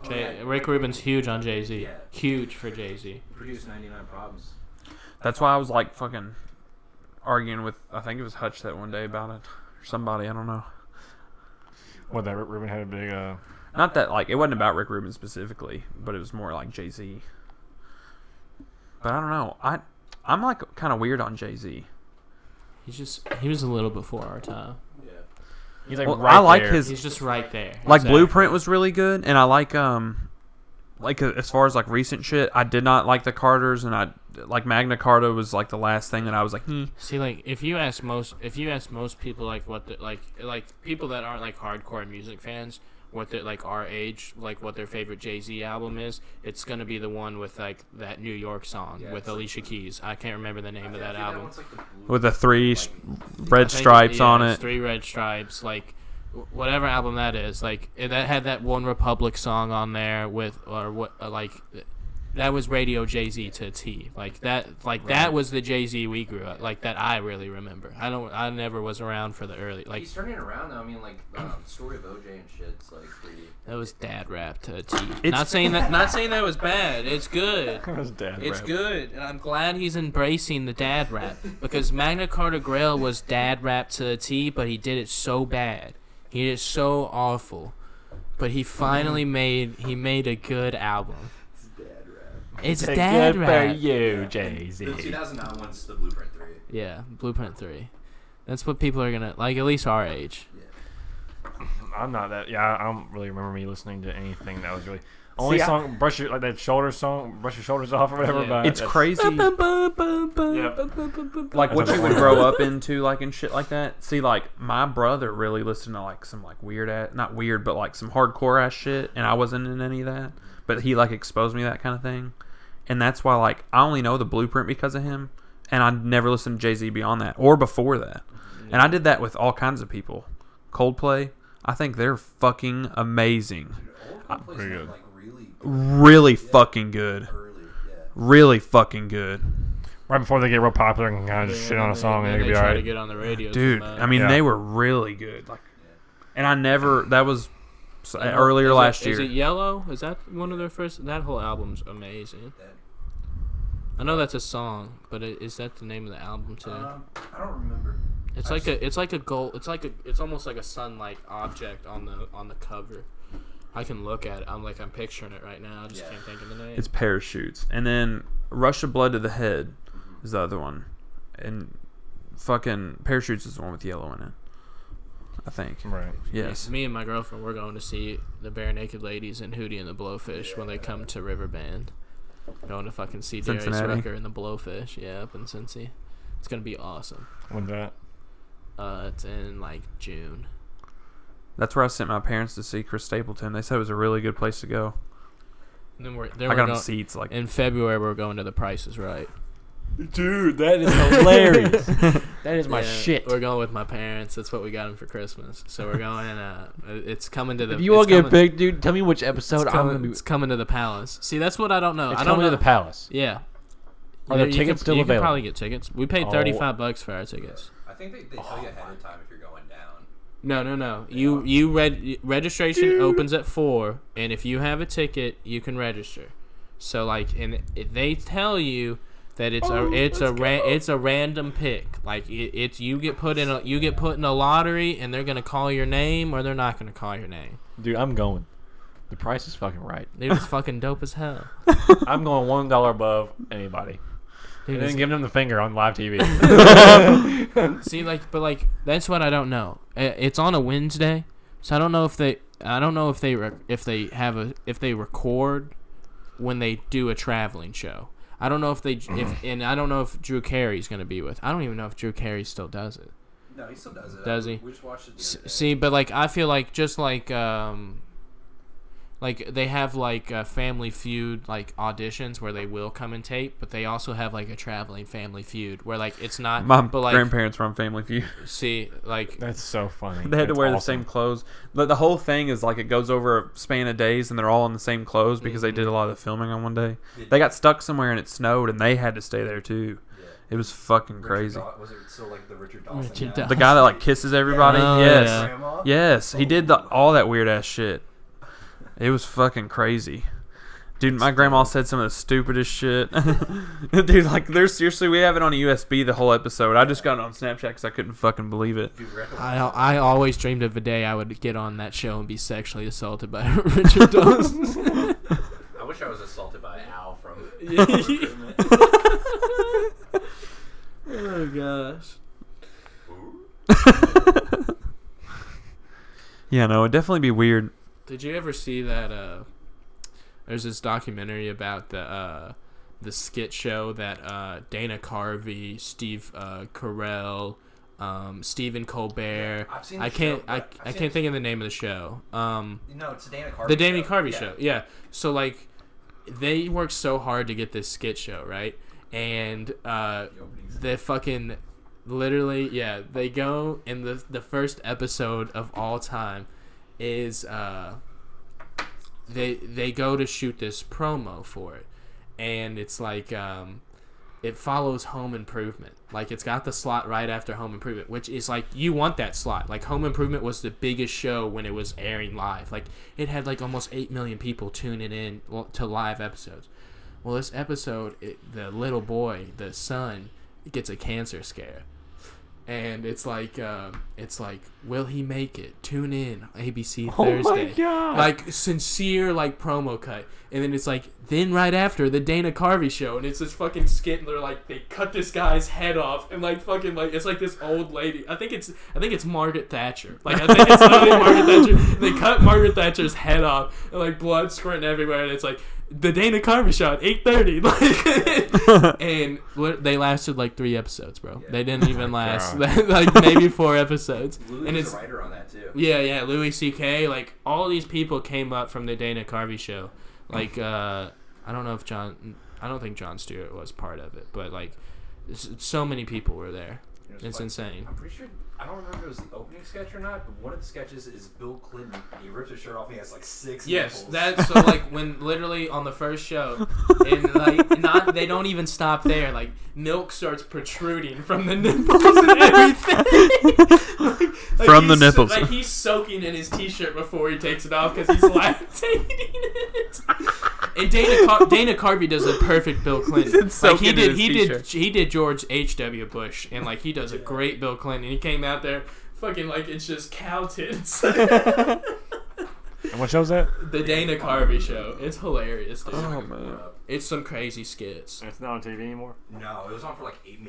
Yeah. Rick Rubin's huge on Jay-Z. Yeah. Huge for Jay-Z. Produced 99 Problems. That's why I was like fucking arguing with, I think it was Hutch that one day about it. Or somebody, I don't know. What, that Rick Rubin had a big Not that, like, it wasn't about Rick Rubin specifically, but it was more like Jay-Z. But I don't know. I'm like kind of weird on Jay-Z. He was a little before our time. Yeah. He's like Well, right I like there. his He's just right there. like Exactly. Blueprint was really good, and I like as far as like recent shit, I did not like the Carters, and I like Magna Carta was like the last thing that I was like, See, like if you ask most people like what the, like people that aren't like hardcore music fans, what they like our age, like what their favorite Jay-Z album is, it's gonna be the one with like that New York song Yeah, with it's Alicia Keys. I can't remember the name of that album. one's like the blue, with the three like, red stripes on it's it. 3 Red Stripes, like whatever album that is, like that had that One Republic song on there with or what like. That was Radio Jay-Z to a T. Like that that was the Jay-Z we grew up. Like that I really remember. I never was around for the early like He's turning it around though. I mean, like Story of OJ and shit's like pretty. that was dad rap to a T. It's- Not saying that was bad. It's good. It was dad It's rap. good, and I'm glad he's embracing the dad rap because Magna Carta Grail was dad rap to a T, but he did it so bad. He did it so awful, but he finally made a good album. It's Take dad it rap. for you, Jay-Z. The 2009 one's the Blueprint 3. Yeah, Blueprint 3. That's what people are gonna like. At least our age. I'm not that. Yeah, I don't really remember me listening to anything that was really. Only See, song, brush your like that shoulder song, brush your shoulders off or whatever. Yeah. But It's that's- crazy, like what you would grow up into, like and shit like that. See, like my brother really listened to like some like weird ass, not weird, but like some hardcore ass shit, and I wasn't in any of that. But he like exposed me to that kind of thing, and that's why like I only know the Blueprint because of him, and I never listened to Jay-Z beyond that or before that. And I did that with all kinds of people. Coldplay, I think they're fucking amazing, pretty good. Like really, really fucking good, early. Yeah. really fucking good. right before they get real popular and kind of just shit on a song and they it'll be try to alright. get on the radio. Dude, I mean, Yeah. they were really good. Like, and I never. That was Is earlier last year. Is it Yellow? Is that one of their first? That whole album's amazing. I know that's a song, but is that the name of the album too? I don't remember. It's like a gold. It's almost like a sun-like object on the cover. I can look at it. I'm picturing it right now. I just can't think of the name. It's Parachutes, and then Rush of Blood to the Head is the other one, and fucking Parachutes is the one with yellow in it. I think. Right. Yes. Me and my girlfriend, we're going to see the Bare Naked Ladies and Hootie and the Blowfish when they come to Riverbend. Going to fucking see Darius Cincinnati. Rucker and the Blowfish. Yeah, up in Cincy. It's gonna be awesome. When's that? It's in like June. That's where I sent my parents to see Chris Stapleton. They said it was a really good place to go. And then I we're got them going seats like. in February. We're going to The Price Is Right. Dude, that is hilarious. That is my Yeah, shit. We're going with my parents. That's what we got them for Christmas. So we're going. It's coming to the. If you want it's to get coming- big, dude, tell me which episode It's I'm coming, gonna be. it's coming to the Palace. See, that's what I don't know. It's I don't coming know. to the Palace. Yeah. Are the You tickets still you available? can probably get tickets. We paid Oh. $35 for our tickets. I think they tell you ahead of time if you're going down. No. Registration opens at 4, and if you have a ticket, you can register. So like, and if they tell you that it's a random pick. Like it's you get put in a lottery, and they're gonna call your name or they're not gonna call your name. Dude, I'm going. The price is fucking right. Dude, it's fucking dope as hell. I'm going $1 above anybody. Dude, And then giving them the finger on live TV. see, but that's what I don't know. It's on a Wednesday, so I don't know if they record when they do a traveling show. I don't know and I don't know if Drew Carey's gonna be with. I don't even know if Drew Carey still does it. No, he still does it. Does he? We just watched it the other day. See, but I feel like just like they have Family Feud auditions where they will come and tape, but they also have a traveling Family Feud where it's not. My but grandparents were on Family Feud. See, That's so funny. They had to That's wear the awesome. same clothes. The whole thing is it goes over a span of days, and they're all in the same clothes because they did a lot of the filming on one day. They got stuck somewhere and it snowed, and they had to stay there too. Yeah. It was fucking crazy. Was it still the Richard Dawson? Richard guy? Dawson. The guy that kisses everybody. Oh, yes, yeah. Grandma? yes, he did all that weird ass shit. It was fucking crazy. Dude, my grandma said some of the stupidest shit. Dude, there's seriously, we have it on a USB the whole episode. I just got it on Snapchat because I couldn't fucking believe it. I always dreamed of a day I would get on that show and be sexually assaulted by Richard Dawson. I wish I was assaulted by Al from. Oh gosh. Yeah, no, it'd definitely be weird. Did you ever see that? There's this documentary about the skit show that Dana Carvey, Steve Carell, Stephen Colbert. I've seen I the can't. show, I but I've can't seen think of the name of the show. No, it's a Dana Carvey. The Dana show. Carvey Yeah. show. Yeah. So they worked so hard to get this skit show right, and The opening scene. the fucking literally they go in the first episode of all time is they go to shoot this promo for it, and it's it follows Home Improvement. It's got the slot right after Home Improvement, which is you want that slot. Home Improvement was the biggest show when it was airing live. It had almost 8 million people tuning in to live episodes. Well, this episode, the little boy, the son, gets a cancer scare. And it's will he make it? Tune in ABC Thursday. Oh my God. Sincere promo cut. And then it's then right after the Dana Carvey show, and it's this fucking skit, and they're they cut this guy's head off, and it's this old lady. I think it's Margaret Thatcher. I think it's literally Margaret Thatcher. They cut Margaret Thatcher's head off, and blood squirting everywhere, and it's the Dana Carvey show at 8:30. And they lasted 3 episodes, bro. Yeah. They didn't even last God. maybe 4 episodes. Louis And was it's a writer on that too. yeah, Louis C.K. All these people came up from the Dana Carvey show. I don't know if I don't think Jon Stewart was part of it, but so many people were there. It's insane. I'm pretty sure. I don't remember if it was the opening sketch or not, but one of the sketches is Bill Clinton. He rips his shirt off. And he has 6 Yes, nipples. that's so when literally on the first show, and they don't even stop there. Milk starts protruding from the nipples and everything. From the he's- nipples. he's soaking in his t-shirt before he takes it off because he's lactating it. And Dana Carvey does a perfect Bill Clinton. soaking in his t-shirt. He did George H.W. Bush, and he does a great Bill Clinton. And he came out there fucking it's just cow tits. And what show's that? The Dana Carvey show. It's hilarious, dude. Oh, man. It's some crazy skits. It's not on TV anymore. No, it was on for 8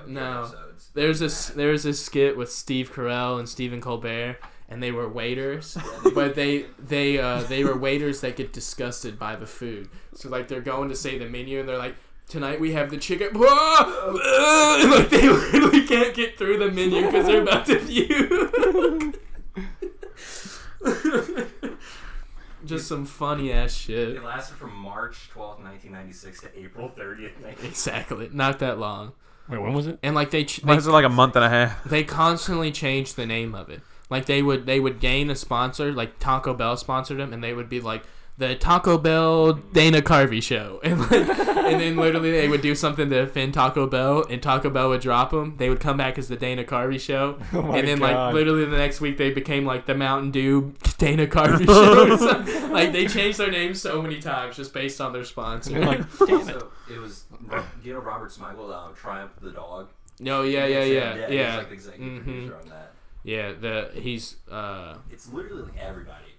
No. episodes. There's this skit with Steve Carell and Stephen Colbert, and they were waiters, but they were waiters that get disgusted by the food. So they're going to say the menu, and they're like, tonight we have the chicken. And they literally can't get through the menu because they're about to puke. Just some funny ass shit. It lasted from March 12th, 1996 to April 30th. Exactly, not that long. Wait, when was it? And Why is it a month and a half? they constantly changed the name of it. They would gain a sponsor, Taco Bell sponsored them, and they would be the Taco Bell Dana Carvey show, and then literally they would do something to offend Taco Bell, and Taco Bell would drop them. They would come back as the Dana Carvey show, and then like literally the next week they became like the Mountain Dew Dana Carvey show. Or something. Like they changed their names so many times just based on their sponsor. Like, damn it. So it was, you know, Robert Smigel, Triumph the Dog. No, yeah. He's like the executive producer on that. Yeah, he's It's literally like everybody.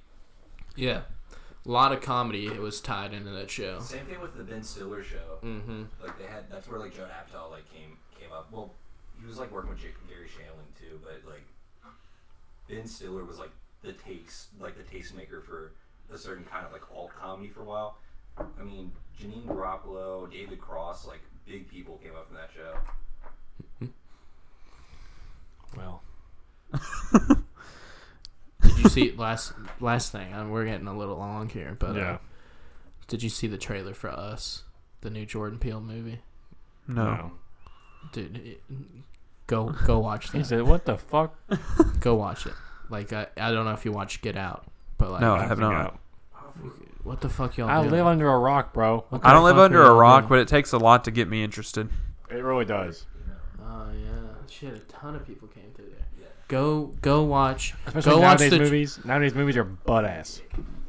yeah. A lot of comedy was tied into that show. Same thing with the Ben Stiller show. Mm-hmm. Like that's where like Judd Apatow like came up. Well, he was like working with Gary Shandling too, but like Ben Stiller was like the tastemaker for a certain kind of like alt comedy for a while. I mean, Janine Garofalo, David Cross, like big people came up from that show. Well, Did you see last thing? We're getting a little long here, but yeah. Did you see the trailer for Us, the new Jordan Peele movie? No. Dude, go watch He that. said, "What the fuck?" Go watch it. Like I don't know if you watched Get Out, but like No, I have not. what the fuck y'all I doing? live under a rock, bro. What the I don't live fuck under are a y'all rock, doing? but it takes a lot to get me interested. It really does. Oh yeah, shit! A ton of people came through there. Yeah. Go watch. Especially go watch nowadays the movies. Nowadays movies are butt ass.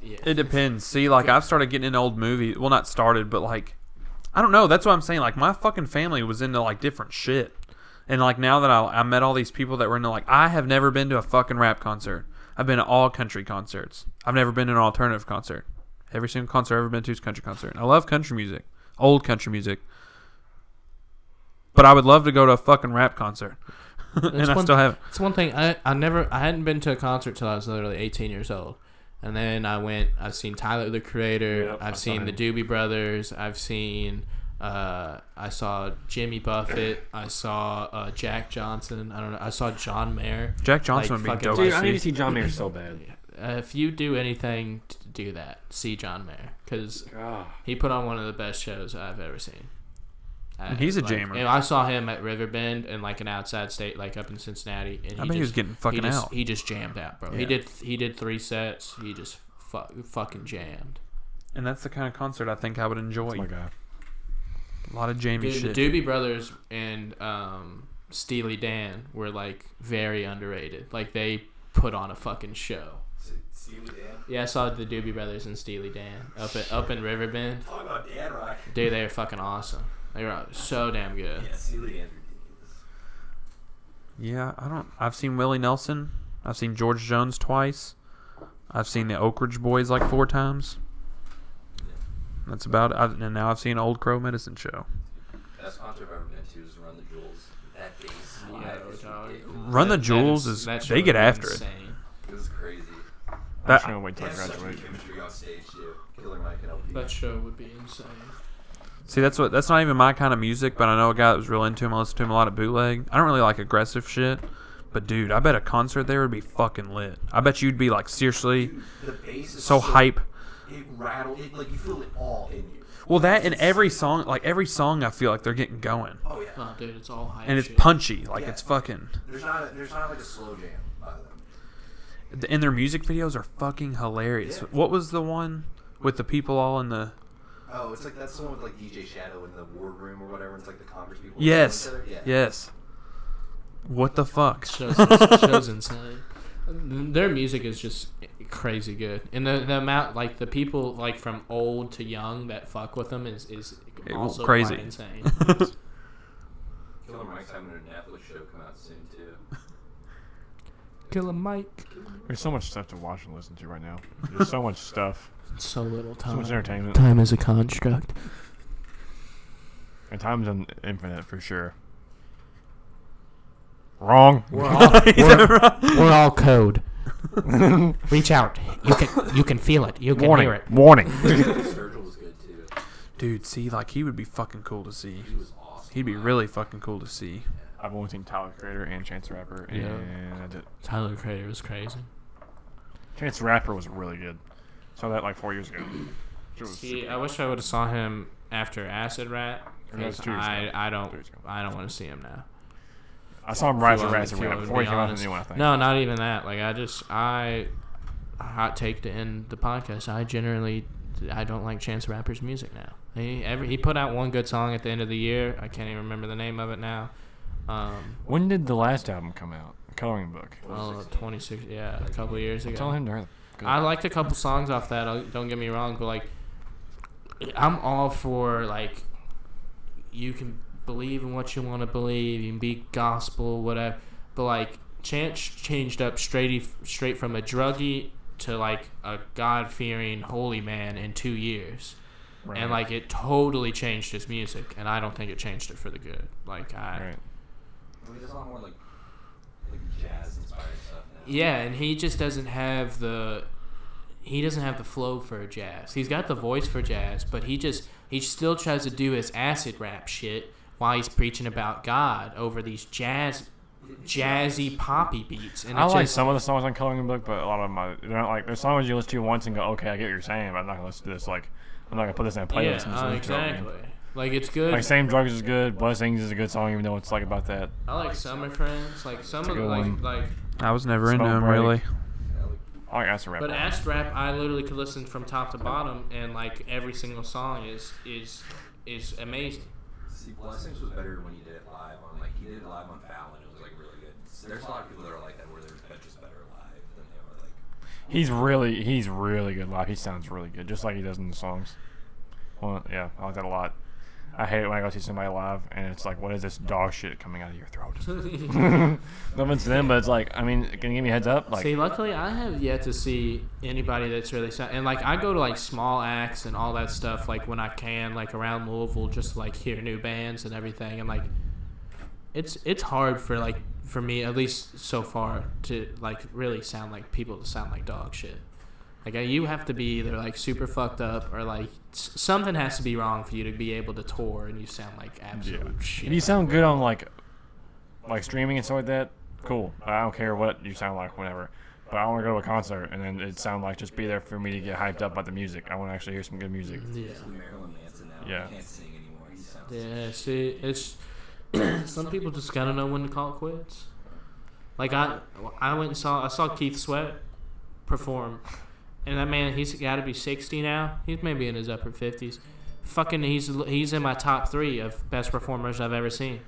Yeah. It depends. See, like I've started getting into old movies. Well, not started, but like I don't know. That's what I'm saying. Like my fucking family was into like different shit, and like now that I met all these people that were into like I have never been to a fucking rap concert. I've been to all country concerts. I've never been to an alternative concert. Every single concert I've ever been to is a country concert. I love country music, old country music, but I would love to go to a fucking rap concert, and I still haven't. It's one thing I hadn't been to a concert till I was literally 18 years old, and then I've seen Tyler the Creator, Yep, I I've saw seen the him. Doobie Brothers, I've seen I saw Jimmy Buffett, I saw Jack Johnson, I don't know, I saw John Mayer. Jack Johnson would be fucking- dope. Dude, to I need to see. see John Mayer so bad. If you do anything to do that, see John Mayer, because he put on one of the best shows I've ever seen. And he's a jammer. And I saw him at Riverbend in like an outside state, like up in Cincinnati. And I bet he was getting fucking out. He just jammed out, bro. Yeah. He did 3 sets. He just fucking jammed. And that's the kind of concert I think I would enjoy. Oh my god. A lot of Jamie Dude, shit. the Doobie Brothers and Steely Dan were like very underrated. Like they put on a fucking show. Steely Dan. Yeah, I saw the Doobie Brothers and Steely Dan up in Riverbend. Talk about Dan Rock. Dude, they were fucking awesome. They were so damn good. Yeah, Steely Dan. Yeah, I've seen Willie Nelson. I've seen George Jones twice. I've seen the Oak Ridge Boys like 4 times. That's about it. And now I've seen Old Crow Medicine Show. Best concert I've ever been to is Run the Jewels. That bass live Yeah, is dog. ridiculous. Run the Jewels is that show they get was after it. insane. It was crazy. I'm That- just gonna wait They till I have such graduate. good chemistry on stage too. Killer Mike and LP. That show would be insane. See, that's not even my kind of music, but I know a guy that was real into him. I listen to him a lot of bootleg. I don't really like aggressive shit, but dude, I bet a concert there would be fucking lit. I bet you'd be like seriously The bass is so hype. It rattled. It like you feel it all in you. Well, that in every song, I feel like they're getting going, Oh yeah. Oh, dude, it's all hype and it's shit. punchy, like Yeah. it's fucking. There's not like a slow jam by them. And their music videos are fucking hilarious. Yeah. What was the one with the people all in the? Oh, it's like that's the one with like DJ Shadow in the wardroom or whatever. It's like the Congress people. Yes, Yeah. yes. What the fuck? Show's insane. Their music is just crazy good, and the amount like the people like from old to young that fuck with them is also crazy. quite insane. Killer Mike's having a Netflix show come out soon too. Killer Mike. There's so much stuff to watch and listen to right now. There's so much stuff. So little So much time. entertainment. Time is a construct. And time's infinite for sure. Wrong. We're all code. Reach out. You can feel it. You can Warning. hear it. Warning. Sturgill was good too. Dude, see, like he would be fucking cool to see. He was awesome. He'd be really fucking cool to see. I've only seen Tyler the Creator and Chance the Rapper, and Yeah. Tyler the Creator was crazy. Chance the Rapper was really good. Saw that like 4 years ago. It was See, super I wish I would have saw him after Acid Rat. That was 'cause 2 years ago. I 2 don't years ago. want to see him now. I saw him rise and If you Acid want Rap to before he be came out with honest. the new one, I think. No, not even that. Like I hot take to end the podcast. I generally I don't like Chance the Rapper's music now. He put out one good song at the end of the year. I can't even remember the name of it now. When did the last album come out? Coloring Book. 26. Yeah, a couple of years ago. Tell him to hurry. I liked a couple songs off that. Don't get me wrong, but like, I'm all for like, you can believe in what you want to believe. You can be gospel, whatever. But like, Chance changed up straight from a druggie to like a God-fearing holy man in 2 years. Right. And like, it totally changed his music, and I don't think it changed it for the good. Like Right. I mean, there's a lot more like jazz inspired stuff now. Yeah, and he just doesn't have the flow for jazz. He's got the voice for jazz, but he still tries to do his acid rap shit while he's preaching about God over these jazzy poppy beats. And I like some of the songs on Coloring Book, but a lot of them they're not like, there's songs you listen to once and go, okay, I get what you're saying, but I'm not gonna listen to this. Like, I'm not gonna put this in a playlist. Yeah, exactly. Like, it's good. Like, Same Drugs is good. Blessings is a good song, even though it's like about that. I like Summer Friends. Like, some of the like. I was never into Smoke him Break. really. I like acid rap. But acid rap, I literally could listen from top to bottom, and like every single song is amazing. See, Blessings was better when he did it live on he did it live on Fallon. It was like really good. There's a lot of people that are like that where they're just better live than they are like. He's really good live. He sounds really good, just like he does in the songs. Well, yeah, I like that a lot. I hate it when I go see somebody live and it's like, what is this dog shit coming out of your throat? No offense to them, but it's like, I mean, can you give me a heads up? Like, See, luckily, I have yet to see anybody that's really and like I go to like small acts and all that stuff like when I can, like around Louisville, just to, like hear new bands and everything, and like it's hard for me, at least so far, to like really sound like people to sound like dog shit. Like, you have to be either like super fucked up or like something has to be wrong for you to be able to tour and you sound like absolute shit. if you sound good on like streaming and stuff like that, cool. I don't care what you sound like, whatever. But I want to go to a concert and then it sound like just be there for me to get hyped up about the music. I want to actually hear some good music. Yeah. Marilyn Manson now. Yeah. He can't sing anymore. He sounds Yeah, see, it's some people just gotta know when to call it quits. Like I went and saw Keith Sweat perform, and that man, he's got to be 60 now. He's maybe in his upper 50s. Fucking, he's in my top 3 of best performers I've ever seen.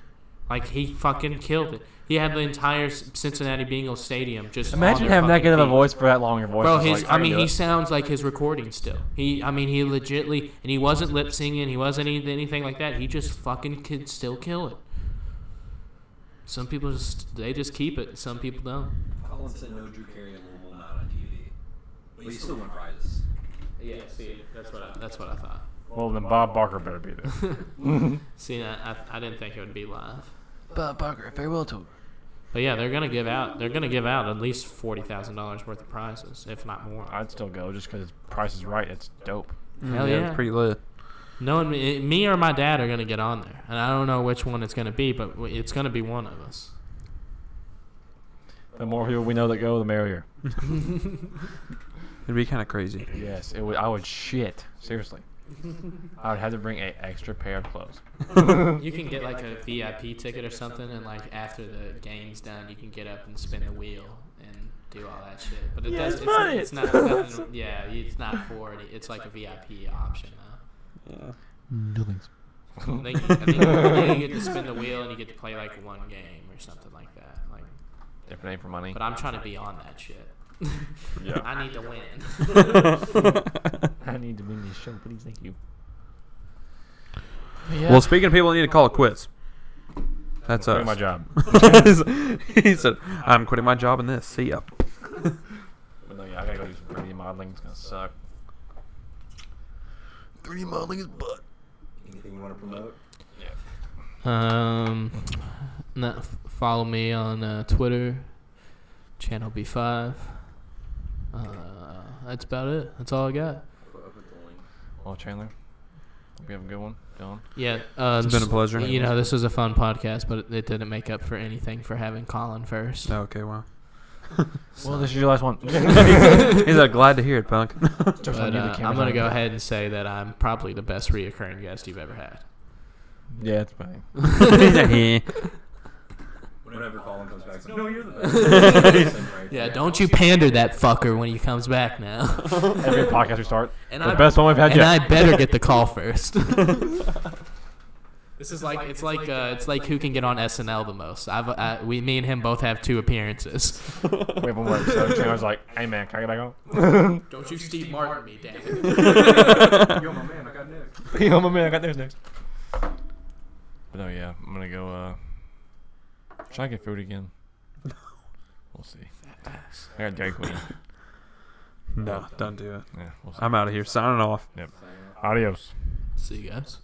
Like, he fucking killed it. He had the entire Cincinnati Bengals stadium just. Imagine having that good of a voice for that long. Your voice, bro. is like, He sounds like his recording still. He legitly, and he wasn't lip singing. He wasn't anything like that. He just fucking could still kill it. Some people just keep it. Some people don't. Colin said no Drew Carey and Louisville not on TV. But he still won prizes. Yeah, see, that's what I thought. Well, then Bob Barker better be there. See, I didn't think it would be live. Bob Barker, farewell tour. But yeah, they're gonna give out at least $40,000 worth of prizes, if not more. I'd still go just because Price is Right. It's dope. Hell yeah. It's pretty lit. No, me or my dad are gonna get on there, and I don't know which one it's gonna be, but it's gonna be one of us. The more people we know that go, the merrier. It'd be kind of crazy. Yes, it would. I would shit. Seriously. I would have to bring an extra pair of clothes. You can get like a VIP ticket or something, and like after the game's done, you can get up and spin the wheel and do all that shit. But it does. It's not nothing. Yeah, it's not for it. It's like a VIP option though. Yeah. Nothing's. I think you get to spin the wheel and you get to play like one game or something like that. Like, Different name for money. but I'm trying to be on that shit. Yeah. I need to win. I need to win this show, please. Thank you. Well, speaking of people that need to call it quits, that's Quitting us. my job. He said, "I'm quitting my job in this. See ya." But no, yeah, I gotta go do some 3D modeling. It's gonna suck. 3D modeling is butt. Anything you want to promote? Follow me on Twitter, channel B5. That's about it. That's all I got. I'll put the link. Well, Chandler, hope you have a good one. Dylan. Yeah, It's been a pleasure. You know, this was a fun podcast, but it didn't make up for anything for having Colin first. Okay, wow. Well, this is your last one. He's like, glad to hear it, punk. But, I'm going to go ahead and say that I'm probably the best reoccurring guest you've ever had. Yeah, it's fine. Whenever Colin comes back, it's like, no, you're the best. Yeah, don't you pander that fucker when he comes back now. Every podcast we start. And The best one we've had and yet. I better get the call first. This is like it's like who can get on SNL the most. Me and him both have 2 appearances. We have one more. So Chandler's like, hey man, can I get back on? Don't you Steve Martin me, damn it. Yo, my man, I got next. Yo, my man, I got theirs next. But no, yeah, I'm gonna go try to get food again. We'll see. I got Dairy Queen. No, don't do it. Yeah, we'll see. I'm out of here. Signing off. Yep. Adios. See you guys.